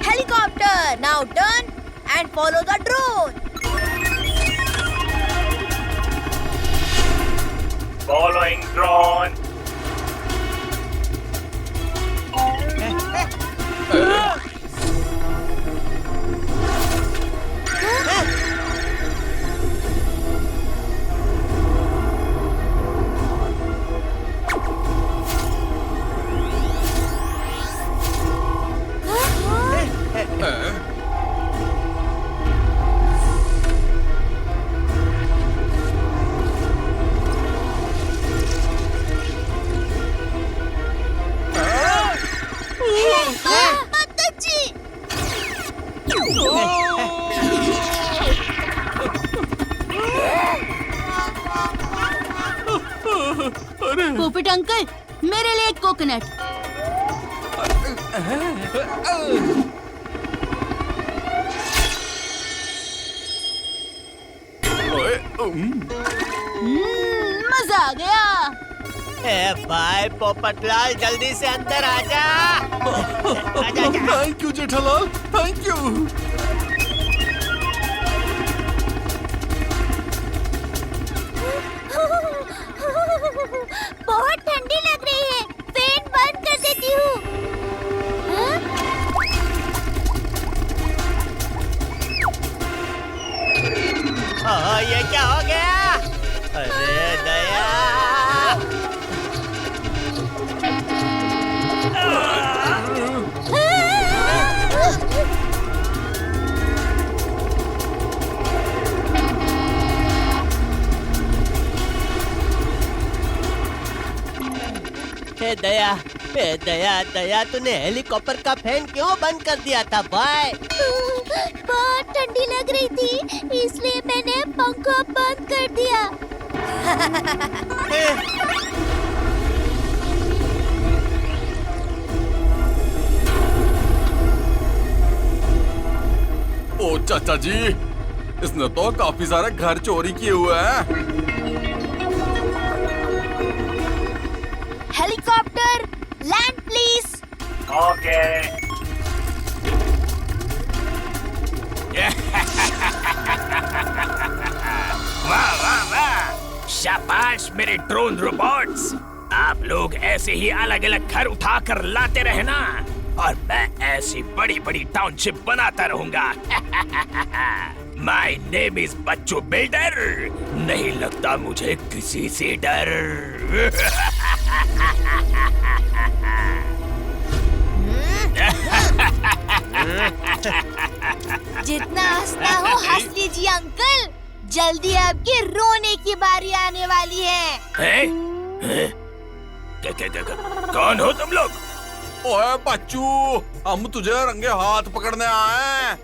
Helicopter, now turn and follow the drone. Following drone. पोपट अंकल, मेरे लिए एक कोकोनट। मजा आ गया। ए भाई पोपटलाल, जल्दी से अंदर आजा। आजा, आजा। Thank you Jethalal, thank you. बहुत ठंडी लग रही है, फैन बंद कर देती हूँ। ये क्या हो गया? अरे दया। हे दया, दया तूने हेलीकॉप्टर का फैन क्यों बंद कर दिया था भाई? बहुत ठंडी लग रही थी, इसलिए मैंने पंखा बंद कर दिया। ओ चाचा जी, इसने तो काफी सारे घर चोरी किए हुए हैं। Helicopter land please. ओके। वाह वाह वाह, शाबाश मेरे ड्रोन रोबोट्स। आप लोग ऐसे ही अलग अलग घर उठाकर लाते रहना और मैं ऐसी बड़ी बड़ी टाउनशिप बनाता रहूंगा। My name is Bachchu builder, नहीं लगता मुझे किसी से डर। जितना हंसना हो हंस लीजिए अंकल, जल्दी आपके रोने की बारी आने वाली है। कौन हो तुम लोग? ओए बच्चू, हम तुझे रंगे हाथ पकड़ने आए हैं।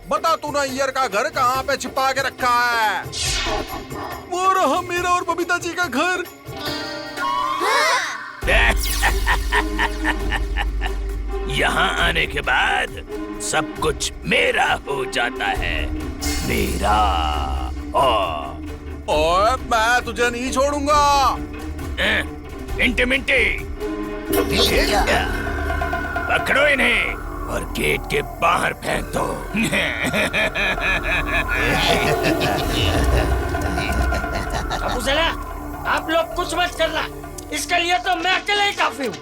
बता तू ना ईयर का घर कहाँ पे छिपा के रखा है? वो रहा मेरा और बबीता जी का घर। यहाँ आने के बाद सब कुछ मेरा हो जाता है, मेरा। ओए मैं तुझे नहीं छोड़ूंगा। इंटिमिटी, पकड़ो इन्हें और गेट के बाहर फेंक दो। अबूजला, आप लोग कुछ मत करना, इसके लिए तो मैं अकेले ही काफी हूँ।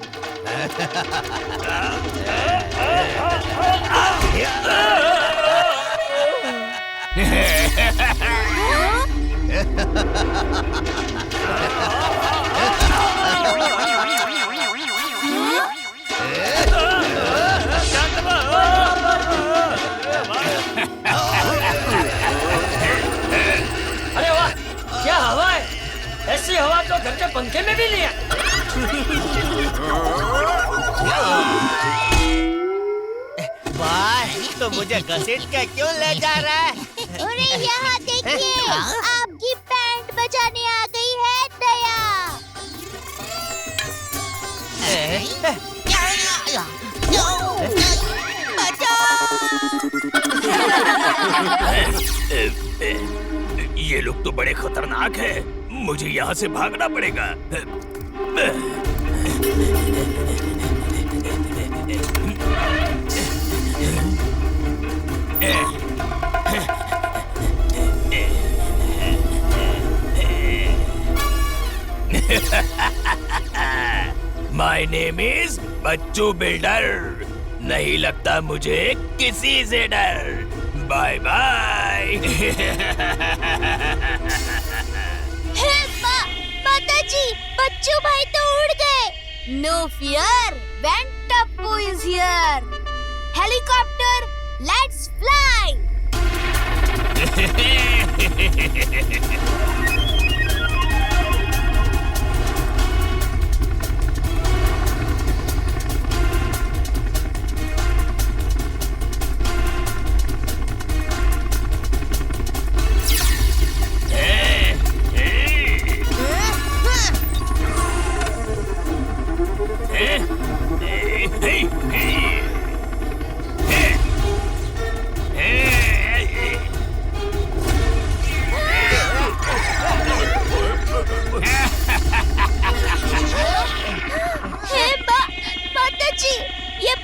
अरे वाह, क्या हवा है! ऐसी हवा तो घर के पंखे में भी नहीं है। भाई तो मुझे घसीट के क्यों ले जा रहा है? अरे यहाँ देखिए, आपकी पैंट बचाने आ गई है दया। ये लोग तो बड़े खतरनाक हैं, मुझे यहाँ से भागना पड़ेगा। My name is Bachchu builder, नहीं लगता मुझे किसी से डर। Bye bye. माताजी, बच्चू भाई तो उड़ गए। No fear, when Tappu is here. Helicopter, let's fly.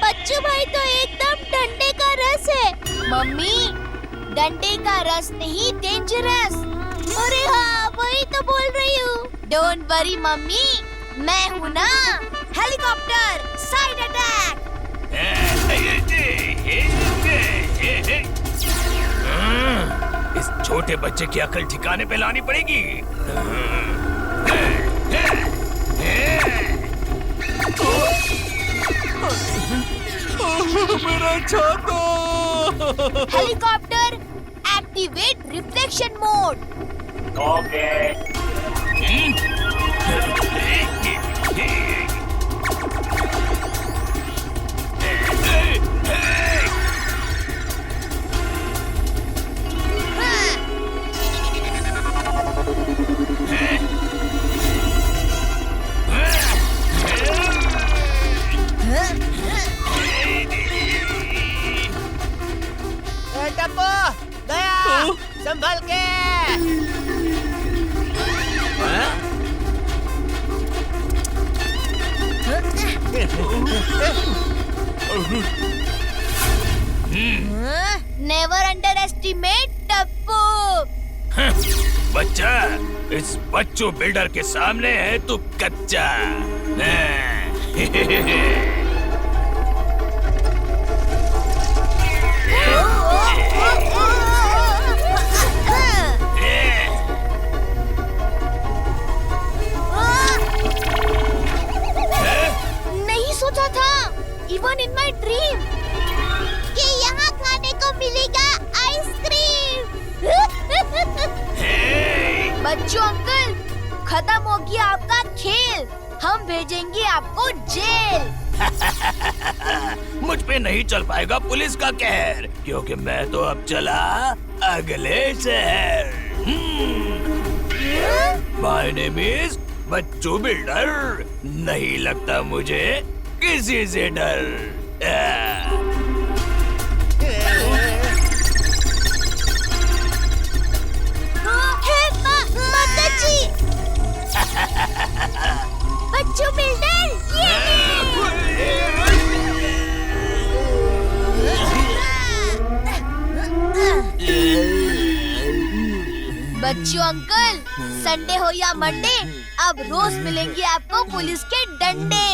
Bachchu भाई तो एकदम डंडे का रस है। मम्मी, डंडे का रस नहीं, डेंजरस। अरे हाँ, वही तो बोल रही हूँ। डोंट वरी मम्मी, मैं हूँ ना। Helicopter, side attack. इस छोटे बच्चे की अकल ठिकाने पे लानी पड़ेगी। मेरा छाता। Helicopter, activate reflection mode. Okay. Never under estimate Tappu. बच्चा, इस बच्चों बिल्डर के सामने है तू कच्चा। नहीं सोचा था, इवन इन माय ड्रीम, कि यहाँ खाने को मिलेगा आइसक्रीम। बच्चों अंकल, खत्म हो गया आपका खेल, हम भेजेंगे आपको जेल। मुझ पे नहीं चल पाएगा पुलिस का कहर, क्योंकि मैं तो अब चला अगले शहर। My name is Bachchu builder. नहीं लगता मुझे किसी से डर। बच्चू बिल्डर, बच्चों अंकल, संडे हो या मंडे, अब रोज मिलेंगे आपको पुलिस के डंडे।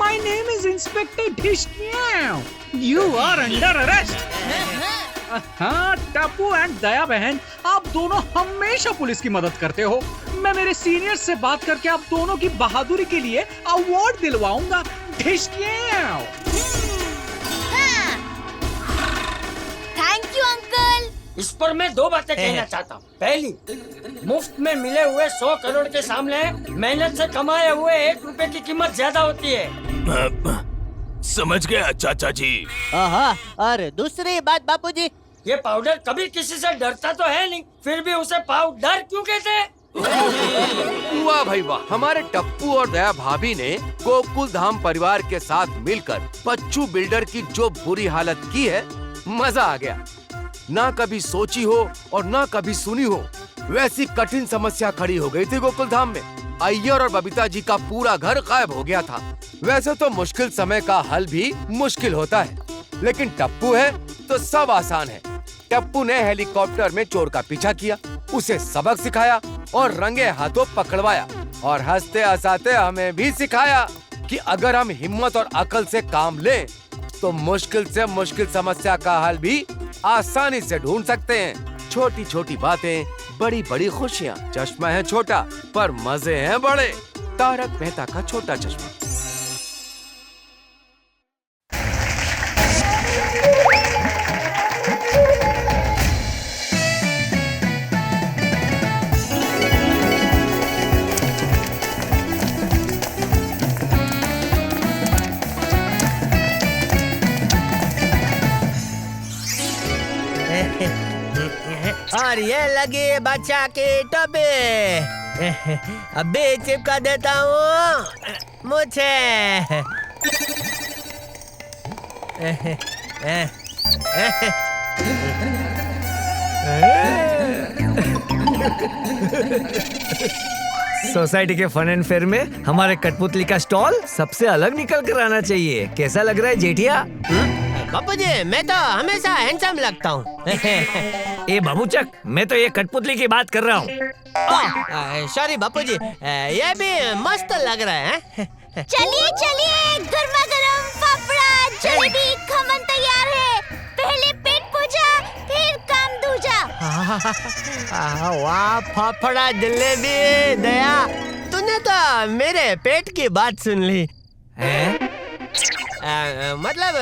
My name is Inspector Dhishkyaw. You are under arrest. हाँ, टप्पू एंड दया बहन, आप दोनों हमेशा पुलिस की मदद करते हो। मैं मेरे सीनियर से बात करके आप दोनों की बहादुरी के लिए अवार्ड दिलवाऊंगा। ढिशक्याव। Thank you uncle. इस पर मैं दो बातें कहना चाहता हूँ। पहली, मुफ्त में मिले हुए 100 करोड़ के सामने मेहनत से कमाए हुए 1 रुपए की कीमत ज्यादा होती है। समझ गया चाचा जी। और दूसरी बात बापूजी, ये पाउडर कभी किसी से डरता तो है नहीं, फिर भी उसे पाउडर क्यों कहते हैं? वाह भाई वाह, हमारे टप्पू और दया भाभी ने गोकुल धाम परिवार के साथ मिलकर बच्चू बिल्डर की जो बुरी हालत की है, मजा आ गया। ना कभी सोची हो और ना कभी सुनी हो वैसी कठिन समस्या खड़ी हो गई थी गोकुल धाम में। अय्यर और बबीता जी का पूरा घर गायब हो गया था। वैसे तो मुश्किल समय का हल भी मुश्किल होता है, लेकिन टप्पू है तो सब आसान है। टप्पू ने हेलीकॉप्टर में चोर का पीछा किया, उसे सबक सिखाया और रंगे हाथों पकड़वाया, और हंसते हंसाते हमें भी सिखाया कि अगर हम हिम्मत और अकल से काम लें तो मुश्किल से मुश्किल समस्या का हल भी आसानी से ढूंढ सकते हैं। छोटी छोटी बातें, बड़ी बड़ी खुशियाँ। चश्मा है छोटा पर मजे हैं बड़े। तारक मेहता का छोटा चश्मा। और ये लगी बच्चा की टोपी। अभी चिपका देता हूँ मुझे। सोसाइटी के फन एंड फेयर में हमारे कठपुतली का स्टॉल सबसे अलग निकल कर आना चाहिए। कैसा लग रहा है जेठिया? बापूजी, मैं तो हमेशा हैंडसम लगता हूँ। ए बाबूचक, मैं तो ये कठपुतली की बात कर रहा हूँ। सॉरी बापूजी, ये भी मस्त लग रहा है। चलिए चलिए, गर्मा गर्म फाफड़ा जलेबी खमन तैयार है। पहले पेट पूजा, फिर काम दूजा। वाह, फाफड़ा जलेबी। दया, तूने तो मेरे पेट की बात सुन ली। मतलब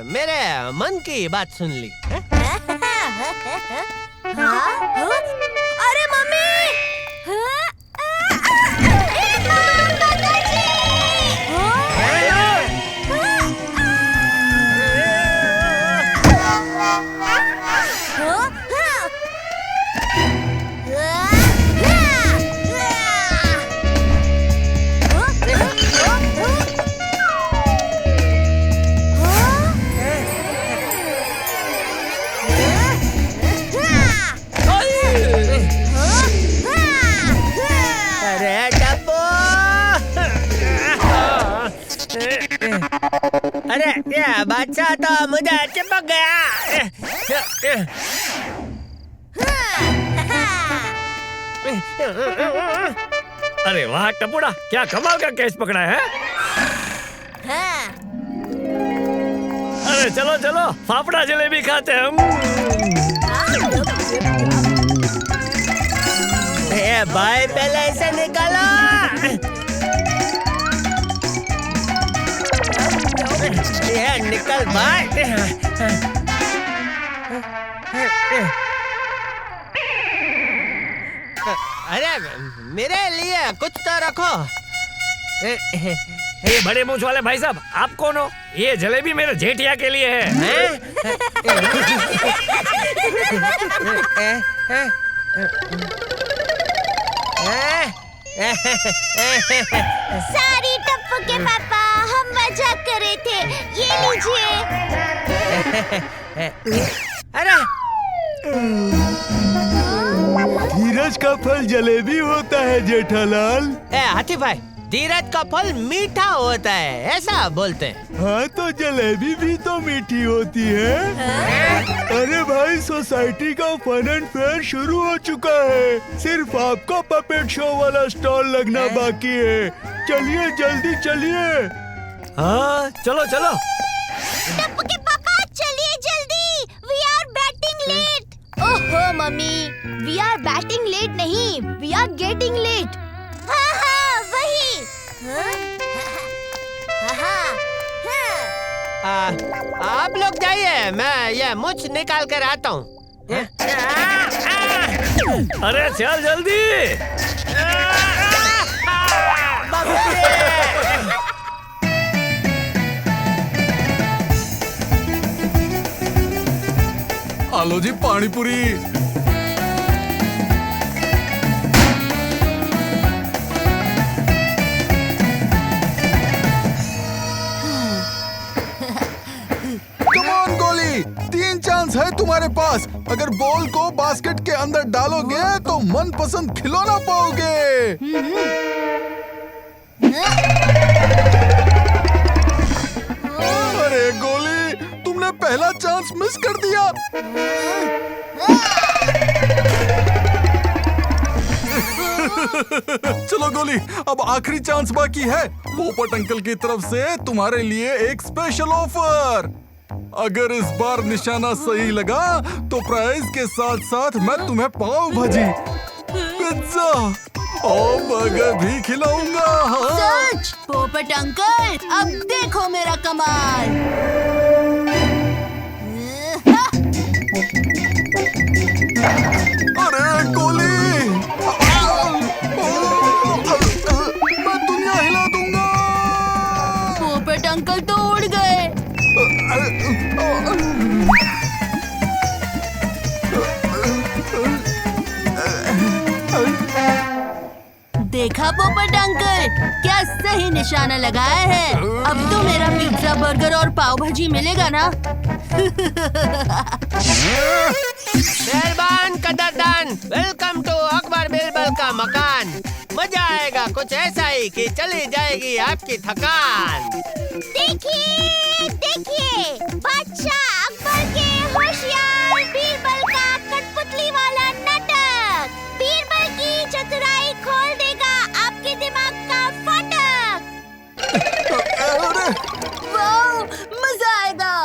मेरे मन की बात सुन ली। अरे मम्मी! अच्छा तो मुझे चिपक गया। अरे वाह टपुड़ा, क्या कमाल का कैच पकड़ा है। अरे चलो चलो फाफड़ा जलेबी खाते हैं हम। भाई पहले इसे निकालो। ये निकल भाई। अरे मेरे लिए कुछ तो रखो। ये बड़े मूंछ वाले भाई साहब, आप कौन हो? ये जलेबी मेरे जेठिया के लिए है। सॉरी टप्पू के पापा, हम मजाक कर रहे थे, ये लीजिए। अरे धीरज का फल जलेबी होता है जेठालाल। हाथी भाई, धीरज का फल मीठा होता है ऐसा बोलते हैं। हाँ तो जलेबी भी तो मीठी होती है। अरे भाई सोसाइटी का फन एंड फेयर शुरू हो चुका है, सिर्फ आपका पपेट शो वाला स्टॉल लगना बाकी है। चलिए जल्दी चलिए। हाँ चलो चलो। टप्पू के पापा चलिए जल्दी, वी आर बैटिंग लेट। ओहो मम्मी, वी आर बैटिंग लेट नहीं, वी आर गेटिंग लेट। हाँ हाँ वही। आप लोग जाइए, मैं ये मुझ निकाल कर आता हूँ। अरे चल जल्दी। आलो जी पानी पूरी। गोली, 3 चांस है तुम्हारे पास। अगर बॉल को बास्केट के अंदर डालोगे तो मनपसंद खिलौना पाओगे। अरे गोली, तुमने पहला चांस मिस कर दिया। चलो गोली, अब आखिरी चांस बाकी है। पोपट अंकल की तरफ से तुम्हारे लिए एक स्पेशल ऑफर। अगर इस बार निशाना सही लगा तो प्राइज के साथ साथ मैं तुम्हें पाव भाजी, पिज्जा और बर्गर भी खिलाऊंगा। सच? पोपट अंकल, अब देखो मेरा कमाल। अरे गोली, मैं दुनिया हिला दूंगा। पोपट अंकल तो उड़ गए। देखा पोपट अंकल, क्या सही निशाना लगाया है। अब तो मेरा पिज्जा, बर्गर और पाव भाजी मिलेगा ना। मेहरबान कदरदान, वेलकम टू अकबर बिरबल का मकान। मजा आएगा कुछ ऐसा ही कि चली जाएगी आपकी थकान। देखिए देखिए, बादशाह अकबर के होशियार बीरबल का कठपुतली वाला नाटक। बीरबल की चतुराई खोल देगा आपके दिमाग का फाटक। वाह, मजा आएगा।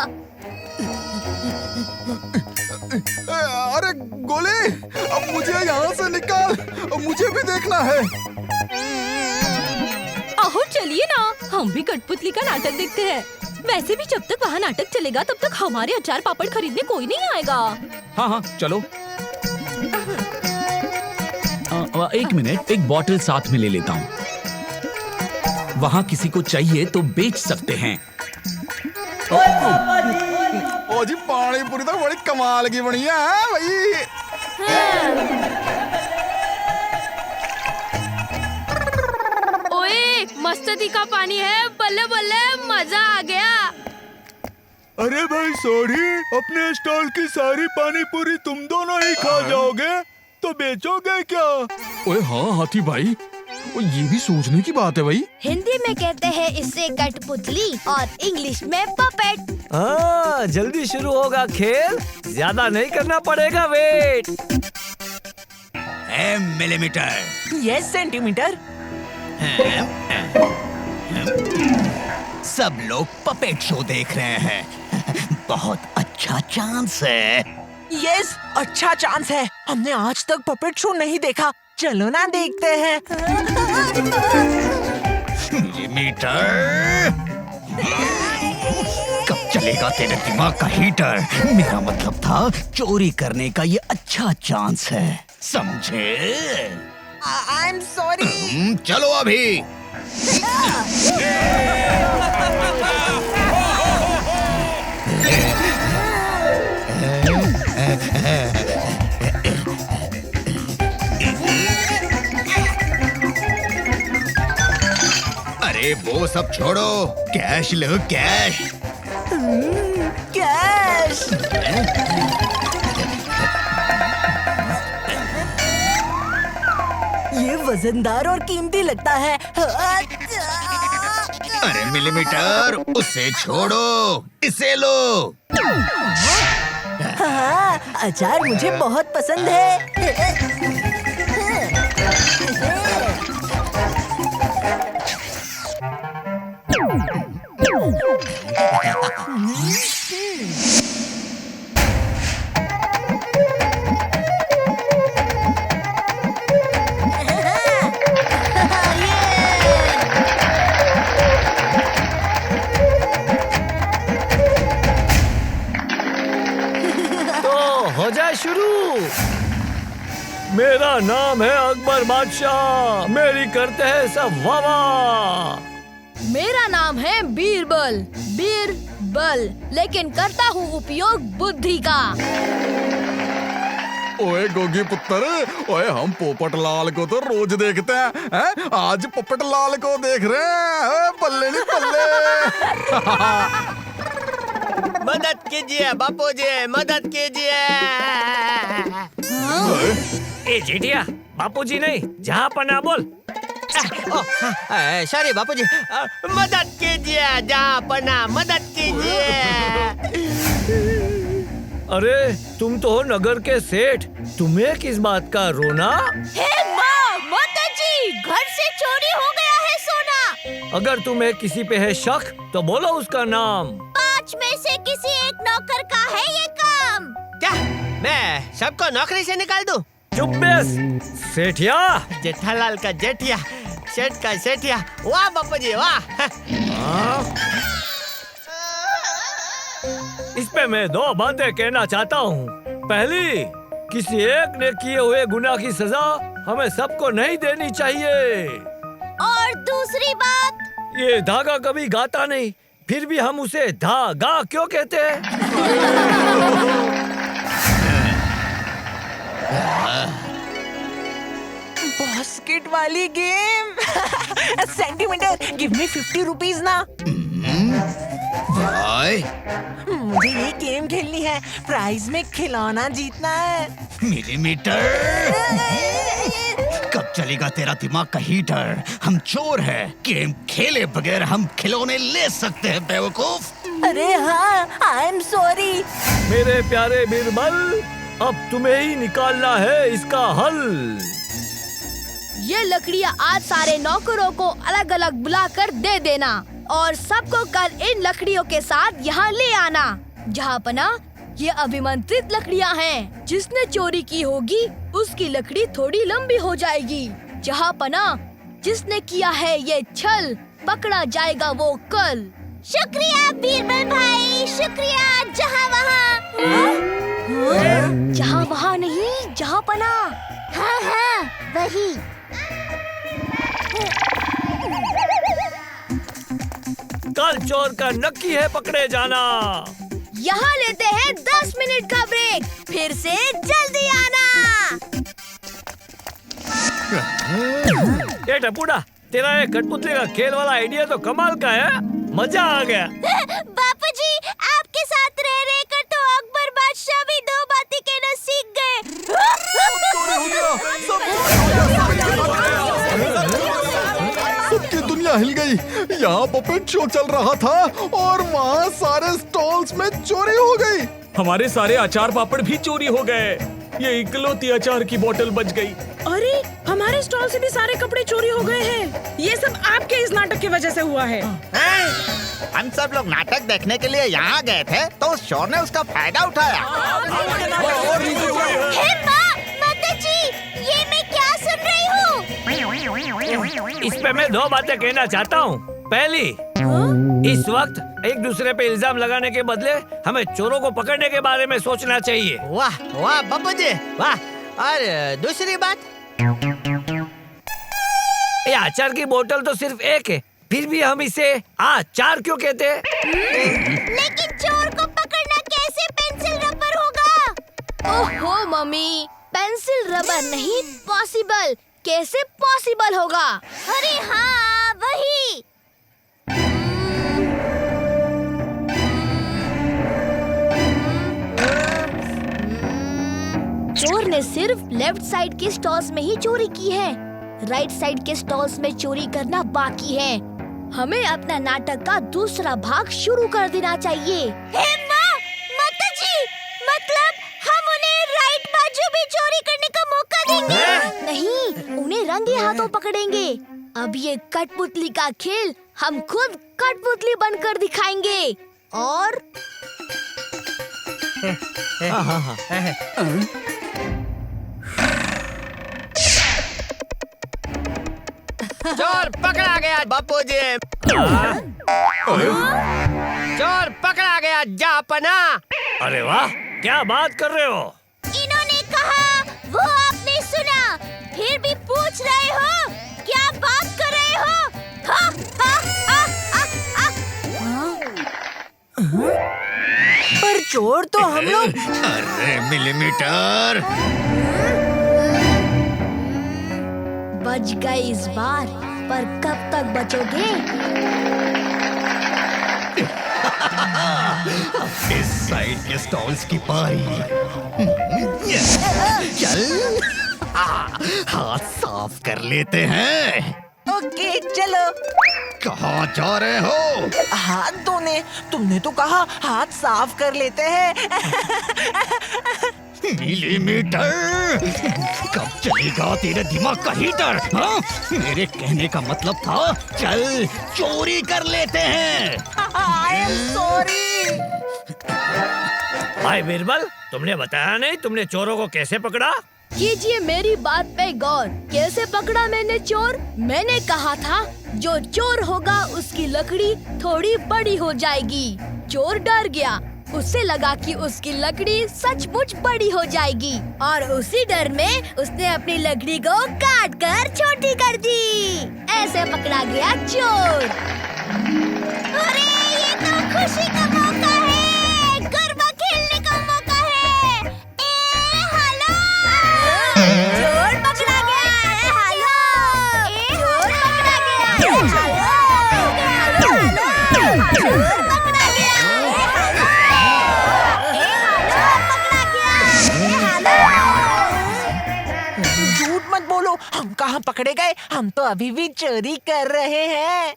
अरे गोली, अब मुझे यहाँ से निकाल, मुझे भी देखना है। आहो चलिए ना, हम भी कठपुतली का नाटक देखते हैं। वैसे भी जब तक वहाँ नाटक चलेगा तब तक हमारे अचार पापड़ खरीदने कोई नहीं आएगा। हाँ हाँ चलो। एक मिनट, एक बॉटल साथ में ले लेता हूँ। वहाँ किसी को चाहिए तो बेच सकते हैं। ओ जी पानी पूरी तो बड़ी कमाल की बनी है भाई। ओए मस्त तीखा पानी है, बल्ले बल्ले मजा आ गया। अरे भाई सॉरी, अपने स्टॉल की सारी पानी पूरी तुम दोनों ही खा जाओगे तो बेचोगे क्या? ओए हाँ हाथी भाई, ये भी सोचने की बात है भाई। हिंदी में कहते हैं इसे कठपुतली और इंग्लिश में पपेट। हाँ, जल्दी शुरू होगा खेल, ज्यादा नहीं करना पड़ेगा वेट। मिलीमीटर। Yes centimetre. सब लोग पपेट शो देख रहे हैं। बहुत अच्छा चांस है। यस, अच्छा चांस है। हमने आज तक पपेट शो नहीं देखा, चलो ना देखते हैं। मिलीमीटर, कब चलेगा तेरे दिमाग का हीटर? मेरा मतलब था चोरी करने का ये अच्छा चांस है, समझे? I am sorry. चलो अभी। अरे वो सब छोड़ो, कैश लो कैश। कैश। ये वजनदार और कीमती लगता है। अरे मिलीमीटर, उसे छोड़ो, इसे लो। हाँ, अचार मुझे बहुत पसंद है। हो जाए शुरू। मेरा नाम है अकबर बादशाह, मेरी करते हैं सब वाह। मेरा नाम है बीरबल, बीरबल, लेकिन करता हूँ उपयोग बुद्धि का। ओए गोगी पुत्र, ओए हम पोपट लाल को तो रोज देखते हैं, आज पोपट लाल को देख रहे हैं। बल्ले नहीं बल्ले। मदद कीजिए बापूजी, मदद कीजिए। ए जेठिया, बापूजी नहीं, जहाँ पना बोल। सॉरी बापूजी, मदद कीजिए, जहाँ पना मदद कीजिए। अरे तुम तो हो नगर के सेठ, तुम्हें किस बात का रोना? हे माँ, माताजी, घर से चोरी हो गया है सोना। अगर तुम्हें किसी पे है शक तो बोलो उसका नाम। 5 में से किसी एक नौकर का है ये काम। क्या मैं सबको नौकरी से निकाल दूं? चुप बेस, सेठिया। जेठालाल का जेठिया, सेठ का सेठिया। वाह बापूजी वाह। इस पे मैं 2 बातें कहना चाहता हूँ। पहली, किसी एक ने किए हुए गुनाह की सजा हमें सबको नहीं देनी चाहिए। और दूसरी बात, ये धागा कभी गाता नहीं, फिर भी हम उसे धागा क्यों कहते हैं? बास्केट वाली game. Centimetre, give me 50 rupees ना। भाई, मुझे ये गेम खेलनी है, प्राइज में खिलौना जीतना है। मिलीमीटर, कब चलेगा तेरा दिमाग का हीटर? हम चोर हैं, गेम खेले बगैर हम खिलौने ले सकते हैं बेवकूफ। अरे हाँ, आई एम सॉरी। मेरे प्यारे बीरबल, अब तुम्हें ही निकालना है इसका हल। ये लकड़ियाँ आज सारे नौकरों को अलग अलग बुलाकर दे देना और सबको कल इन लकड़ियों के साथ यहाँ ले आना। जहाँ पना, ये अभिमंत्रित लकड़ियाँ हैं। जिसने चोरी की होगी उसकी लकड़ी थोड़ी लंबी हो जाएगी। जहाँ पना, जिसने किया है ये छल, पकड़ा जाएगा वो कल। शुक्रिया बीरबल भाई, शुक्रिया। जहाँ वहाँ नहीं, जहाँ पना। हाँ हाँ, वही। कल चोर का नक्की है पकड़े जाना। यहाँ लेते हैं 10 मिनट का ब्रेक, फिर से जल्दी आना। ये टपूड़ा, तेरा ये कठपुतली का खेल वाला आइडिया तो कमाल का है, मजा आ गया। बापूजी, आपके साथ रह रह कर तो अकबर बादशाह भी 2 बातें कहना सीख गए। दुनिया हिल गई। यहाँ पपेट शो चल रहा था और वहाँ सारे स्टॉल्स में चोरी हो गई। हमारे सारे अचार पापड़ भी चोरी हो गए। ये इकलौती अचार की बोतल बच गई। अरे हमारे स्टॉल से भी सारे कपड़े चोरी हो गए हैं। ये सब आपके इस नाटक की वजह से हुआ है। हम सब लोग नाटक देखने के लिए यहाँ गए थे तो उस चोर ने उसका फायदा उठाया। हे माँ, माता जी, ये मैं क्या सुन रही हूँ? इस पे मैं दो बातें कहना चाहता हूँ। पहली, इस वक्त एक दूसरे पे इल्जाम लगाने के बदले हमें चोरों को पकड़ने के बारे में सोचना चाहिए। वाह वाह बब्बू जी वाह। और दूसरी बात, ये अचार की बोतल तो सिर्फ एक है, फिर भी हम इसे अचार क्यों कहते हैं? लेकिन चोर को पकड़ना कैसे पेंसिल रबर होगा? ओहो मम्मी, पेंसिल रबर नहीं पॉसिबल। कैसे पॉसिबल होगा? अरे हाँ, वही। चोर ने सिर्फ लेफ्ट साइड के स्टॉल्स में ही चोरी की है। राइट साइड के स्टॉल्स में चोरी करना बाकी है। हमें अपना नाटक का दूसरा भाग शुरू कर देना चाहिए। हे माँ, माता जी, मतलब हम उन्हें राइट बाजू भी चोरी करने का मौका देंगे? नहीं, उन्हें रंगे हाथों पकड़ेंगे। अब ये कठपुतली का खेल हम खुद कठपुतली बनकर दिखाएंगे। और चोर पकड़ा गया बापू जी। चोर पकड़ा गया जापना। अरे वाह, क्या बात कर रहे हो? इन्होंने कहा, वो आपने सुना, फिर भी पूछ रहे हो? क्या बात कर रहे हो? हा, हा, हा, हा, हा। पर चोर तो हम लोग। अरे मिलीमीटर, बच गए इस बार, पर कब तक बचोगे? इस साइड के स्टॉल्स की पारी। चल हाथ साफ कर लेते हैं। ओके चलो। कहाँ जा रहे हो? हाथ धोने। तुमने तो कहा हाथ साफ कर लेते हैं। मिलीमीटर, कब चलेगा तेरे दिमाग का हीटर? हाँ? मेरे कहने का मतलब था चल चोरी कर लेते हैं। I am sorry. भाई बीरबल, तुमने बताया नहीं तुमने चोरों को कैसे पकड़ा? कीजिए मेरी बात पे गौर। कैसे पकड़ा मैंने चोर? मैंने कहा था जो चोर होगा उसकी लकड़ी थोड़ी बड़ी हो जाएगी। चोर डर गया, उससे लगा कि उसकी लकड़ी सचमुच बड़ी हो जाएगी और उसी डर में उसने अपनी लकड़ी को काट कर छोटी कर दी। ऐसे पकड़ा गया चोर। अरे ये तो खुशी का मौका है, गरबा खेलने का मौका है। हेलो, चोर पकड़ा गया है। हेलो, चोर पकड़ा गया है। हेलो, चोर पकड़ा गया है। झूठ मत बोलो, हम कहाँ पकड़े गए? हम तो अभी भी चोरी कर रहे हैं।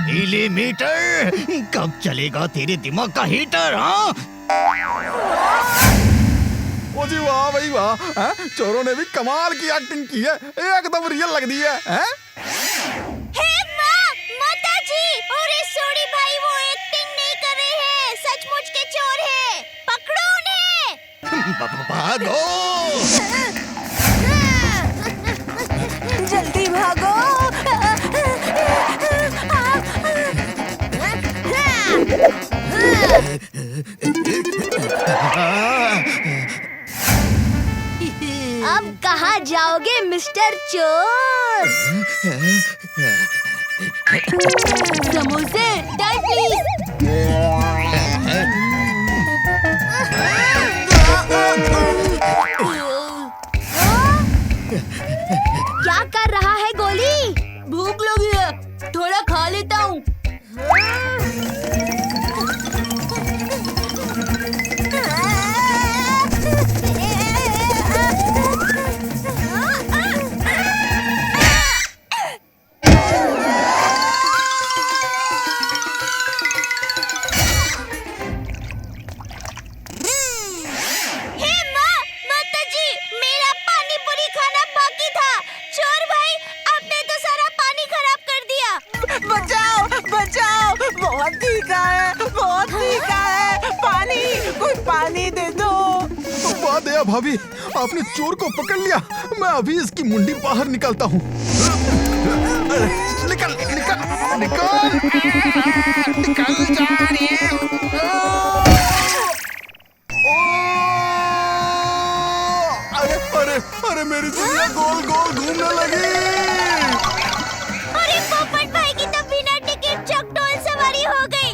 मिलीमीटर, कब चलेगा तेरे दिमाग का हीटर? हाँ? ओ जी वाह भाई वाह, चोरों ने भी कमाल की एक्टिंग की है, एकदम रियल लग रही है। हे माँ, माता जी और ये सोडी भाई वो एक्टिंग नहीं कर रहे हैं, सचमुच के चोर हैं। पकड़ो उन्हें। भागो। जल्दी भागो। अब कहाँ जाओगे मिस्टर चोर? समोसे, टाइम प्लीज। क्या कर रहा है गोली? भूख लगी है, थोड़ा खा लेता हूँ। भाभी, आपने चोर को पकड़ लिया। मैं अभी इसकी मुंडी बाहर निकालता हूँ। निकल निकल निकल निकल जा रही है। अरे अरे अरे मेरी चिड़िया गोल गोल घूमने लगी। अरे पोपट भाई की तो बिना टिकट चकडोल सवारी हो गई।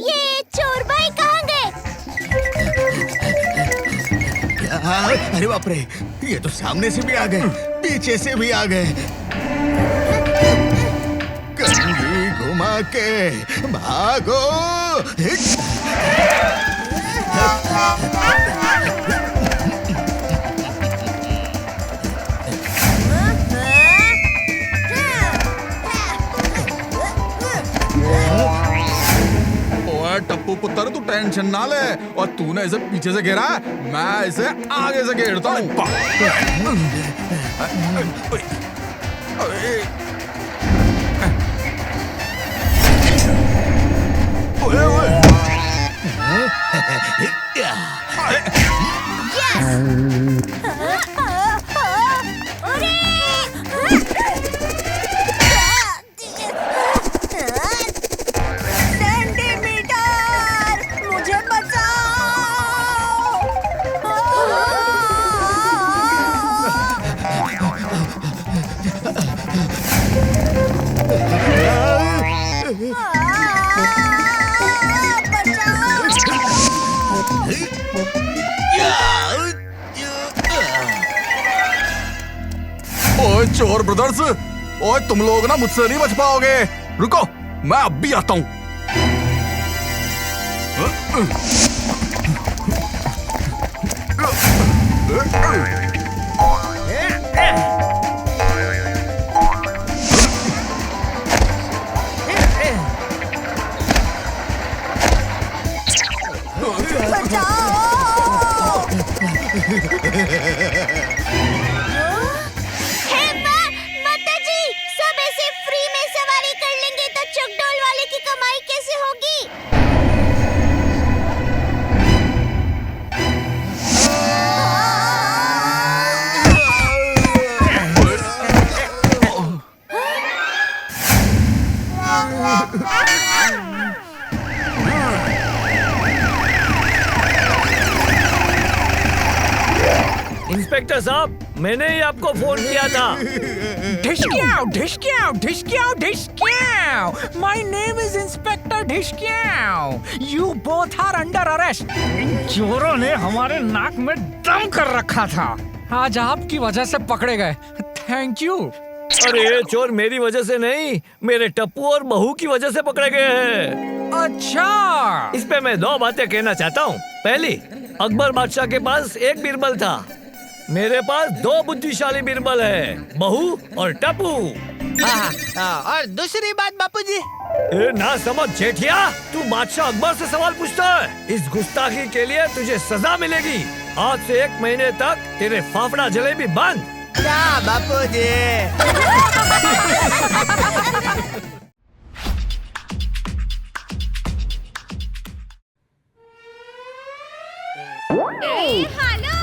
ये चोर भाई कहाँ गए? अरे बाप रे, ये तो सामने से भी आ गए, पीछे से भी आ गए। कंघी घुमा के भागो। टप्पू पुत्र, तू टेंशन ना ले। और तूने इसे पीछे से घेरा, मैं इसे आगे से घेरता हूँ। मुझे ओए चोर ब्रदर्स, ओए तुम लोग ना मुझसे नहीं बच पाओगे। रुको, मैं अब भी आता हूँ। माताजी, सब ऐसे फ्री में सवारी कर लेंगे तो चकडोल वाले की कमाई कैसे होगी? इंस्पेक्टर साहब, मैंने ही आपको फोन किया था। My name is Inspector Dhishkyao. You both are under arrest. इन चोरों ने हमारे नाक में दम कर रखा था। आज आपकी वजह से पकड़े गए। Thank you. अरे ये चोर मेरी वजह से नहीं, मेरे टप्पू और बहू की वजह से पकड़े गए हैं। अच्छा, इस पे मैं दो बातें कहना चाहता हूँ। पहली, अकबर बादशाह के पास एक बीरबल था, मेरे पास दो बुद्धिशाली बीरबल है, बहू और टप्पू। और दूसरी बात बापूजी, ए ना समझ जेठिया, तू बादशाह अकबर से सवाल पूछता है। इस गुस्ताखी के लिए तुझे सजा मिलेगी। आज से 1 महीने तक तेरे फाफड़ा जलेबी बंद। क्या बापूजी? हेलो,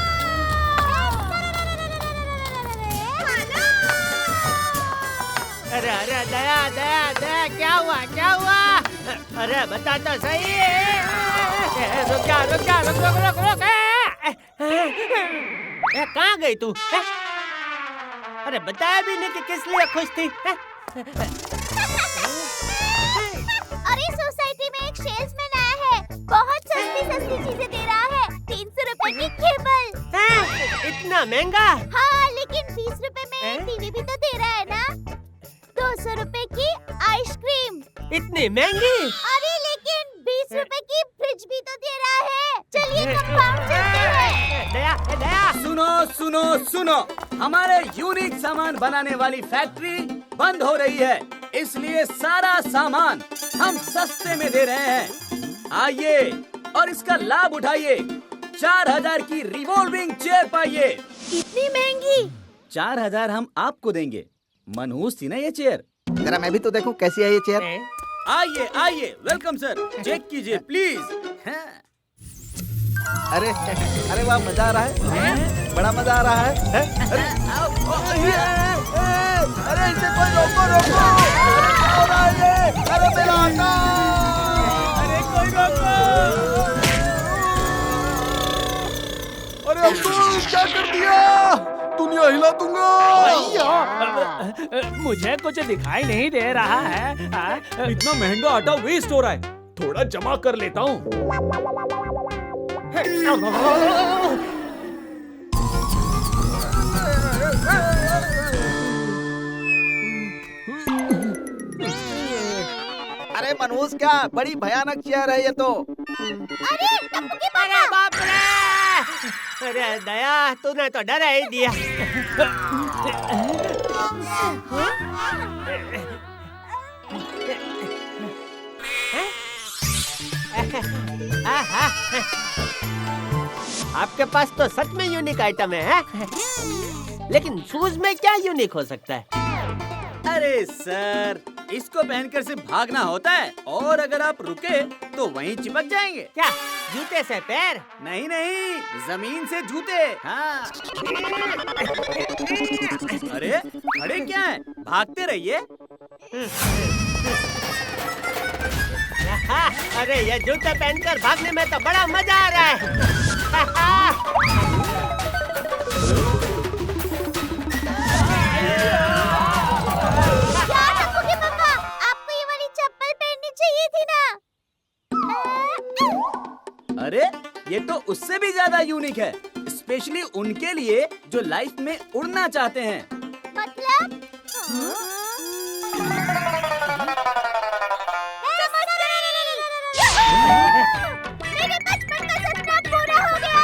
अरे अरे दया दया दया, क्या हुआ क्या हुआ? अरे बता तो सही। रुक जा रुक जा, रुक रुक रुक रुक। कहाँ गई तू? अरे बताया भी नहीं कि किस लिए खुश थी। अरे सोसाइटी में एक सेल्समैन आया है, बहुत सस्ती सस्ती चीजें दे रहा है। 300 रुपए की केबल। इतना महंगा? हाँ, लेकिन 20 रुपए में टीवी भी तो दे रहा है ना। 200 रुपए की आइसक्रीम। इतनी महंगी? अरे लेकिन 20 रुपए की फ्रिज भी तो दे रहा है। चलिए कंपाउंड चलते हैं। दया दया, सुनो सुनो सुनो, हमारे यूनिक सामान बनाने वाली फैक्ट्री बंद हो रही है, इसलिए सारा सामान हम सस्ते में दे रहे हैं। आइए और इसका लाभ उठाइए। 4000 की रिवॉल्विंग चेयर पाइए। इतनी महंगी? 4000 हम आपको देंगे। मनहूस थी ना ये चेयर? जरा मैं भी तो देखूं कैसी है ये चेयर। आइए आइए, वेलकम सर, चेक कीजिए प्लीज। अरे अरे वाह, मजा आ रहा है, बड़ा मजा आ रहा है। अरे इसे कोई रोको रोको, अरे मेरा आका, अरे कोई रोको। अरे अब्दुल क्या कर दिया? दुनिया हिला दूंगा। मुझे कुछ दिखाई नहीं दे रहा है। इतना महंगा आटा वेस्ट हो रहा है, थोड़ा जमा कर लेता हूँ। अरे मनहूस, क्या बड़ी भयानक चेयर है ये तो। अरे बाप रे! अरे दया, तूने तो डरा ही दिया। आपके पास तो सच में यूनिक आइटम है? लेकिन शूज में क्या यूनिक हो सकता है? अरे सर, इसको पहनकर सिर्फ भागना होता है, और अगर आप रुके तो वहीं चिपक जाएंगे। क्या जूते से पैर? नहीं नहीं, जमीन से जूते। हाँ। अरे खड़े क्या है, भागते रहिए। अरे ये जूते पहनकर भागने में तो बड़ा मजा आ रहा है। आपको ये वाली चप्पल पहननी चाहिए थी ना। अरे ये तो उससे भी ज्यादा यूनिक है, स्पेशली उनके लिए जो लाइफ में उड़ना चाहते हैं। मतलब? मेरे बचपन का सपना पूरा हो गया।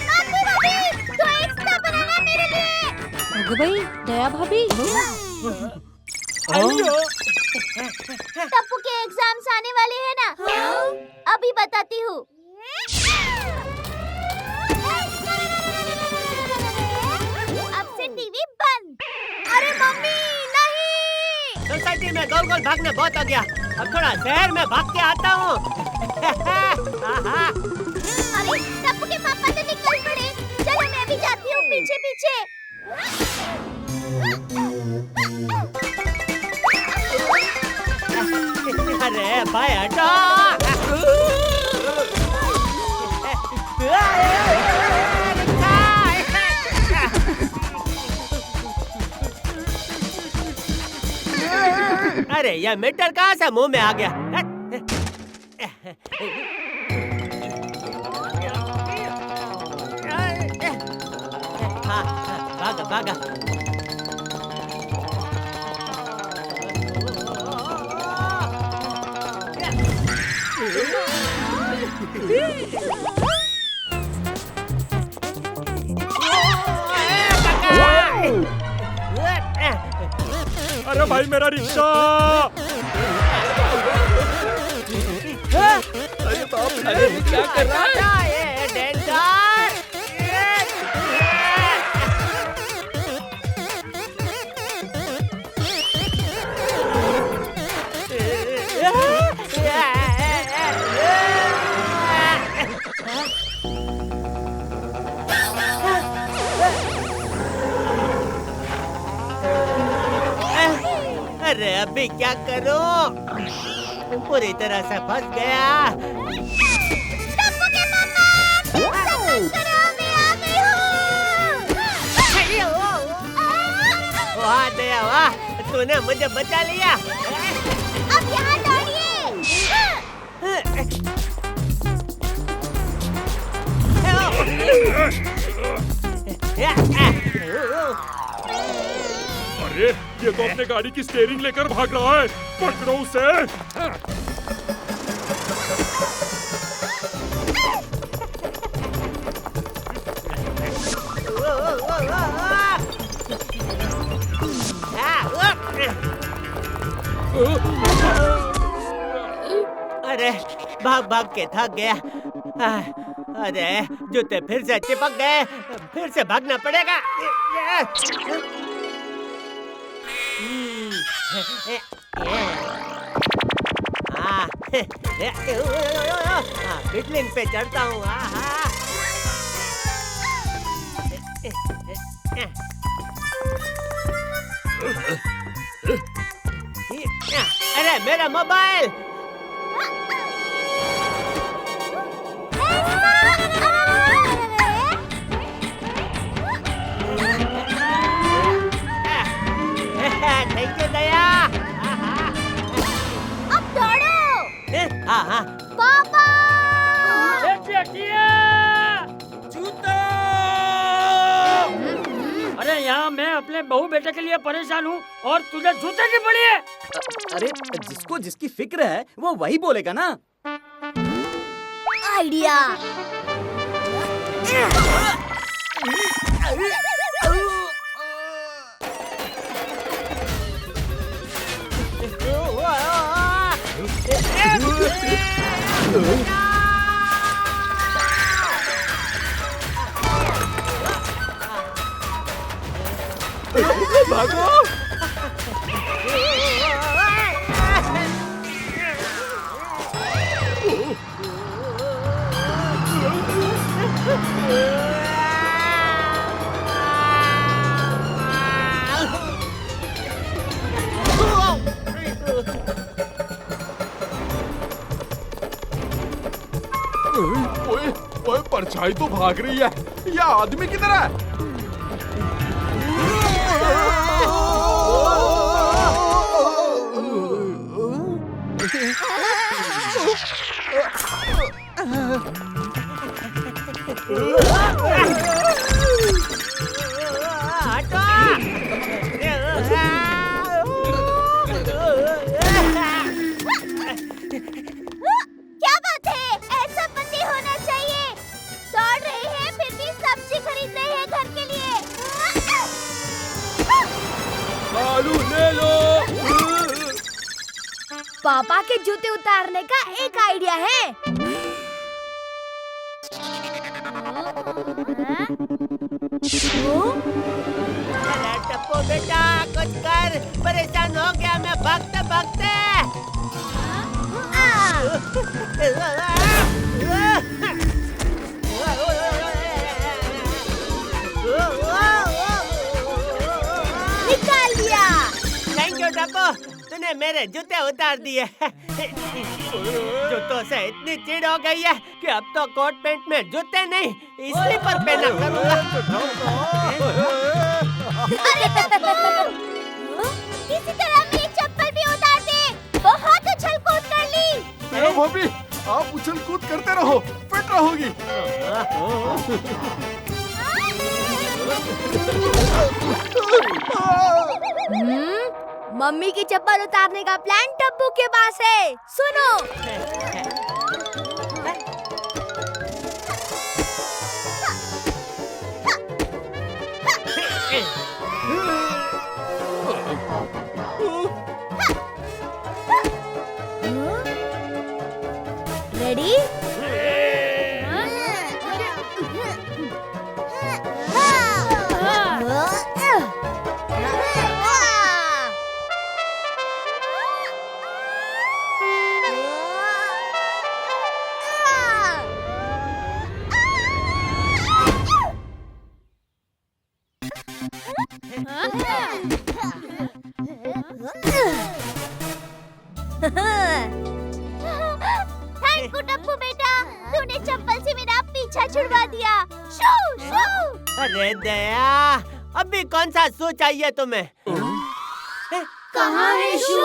भाभी, तो एक्स्ट्रा बनाना मेरे लिए। भाई, दया भाभी। टप्पू के एग्जाम्स आने वाले हैं ना? अभी बताती हूँ। अब से टीवी बंद। अरे मम्मी नहीं। सोसाइटी में गोल गोल भागना बहुत हो गया, अब थोड़ा शहर में भाग के आता हूँ। अरे टप्पू के पापा तो निकल पड़े, चलो मैं भी जाती हूँ पीछे पीछे। अरे भाई हटो। अरे ये मीटर कहाँ से मुंह में आ गया? हाँ, भागा भागा। अरे भाई मेरा रिक्शा! अरे बाप रे, क्या कर रहा है? अरे अभी क्या करूं? पूरी तरह से फंस गया। टप्पू के पापा, वाह दया वाह, तूने मुझे बचा लिया। अब यहाँ दौड़िए। अरे ये तो अपने गाड़ी की स्टीयरिंग लेकर भाग रहा है, पकड़ो उसे। अरे भाग भाग के थक गया। अरे जूते फिर से चिपक गए, फिर से भागना पड़ेगा। पिटलिन पे चढ़ता हूँ। अरे मेरा मोबाइल! थैंक यू दया। अब दौड़ो। हाँ। पापा! जूता! अरे यहाँ मैं अपने बहू बेटे के लिए परेशान हूँ और तुझे जूते की पड़ी है। अरे जिसको जिसकी फिक्र है वो वही बोलेगा ना। आइडिया। भागो! ओए, परछाई तो भाग रही है। यह आदमी किधर है? क्या बात है? ऐसा बंदी होना चाहिए। दौड़ रहे हैं फिर भी सब्जी खरीद रहे हैं घर के लिए। आलू ले लो। पापा के जूते उतारने का एक आइडिया है। अरे टप्पू बेटा कुछ कर, परेशान हो गया मैं भागते भागते। निकाल दिया। थैंक यू टप्पू, तूने मेरे जूते उतार दिए। जूतों से इतनी चिढ़ हो गई है कि अब तो कोट पैंट में जूते नहीं स्लीपर पहना करूंगा। किसी तरह मेरी चप्पल भी उतार दे। बहुत उछल कूद कर ली। अरे भाभी, आप उछल कूद करते रहो, फिट रहोगी। मम्मी की चप्पल उतारने का प्लान टप्पू के पास है। सुनो। रेडी? थैंक यू टप्पू बेटा, तूने चप्पल से मेरा पीछा छुड़वा दिया। शू शू। अरे दया, अभी कौन सा शू चाहिए तुम्हें? कहाँ है शू?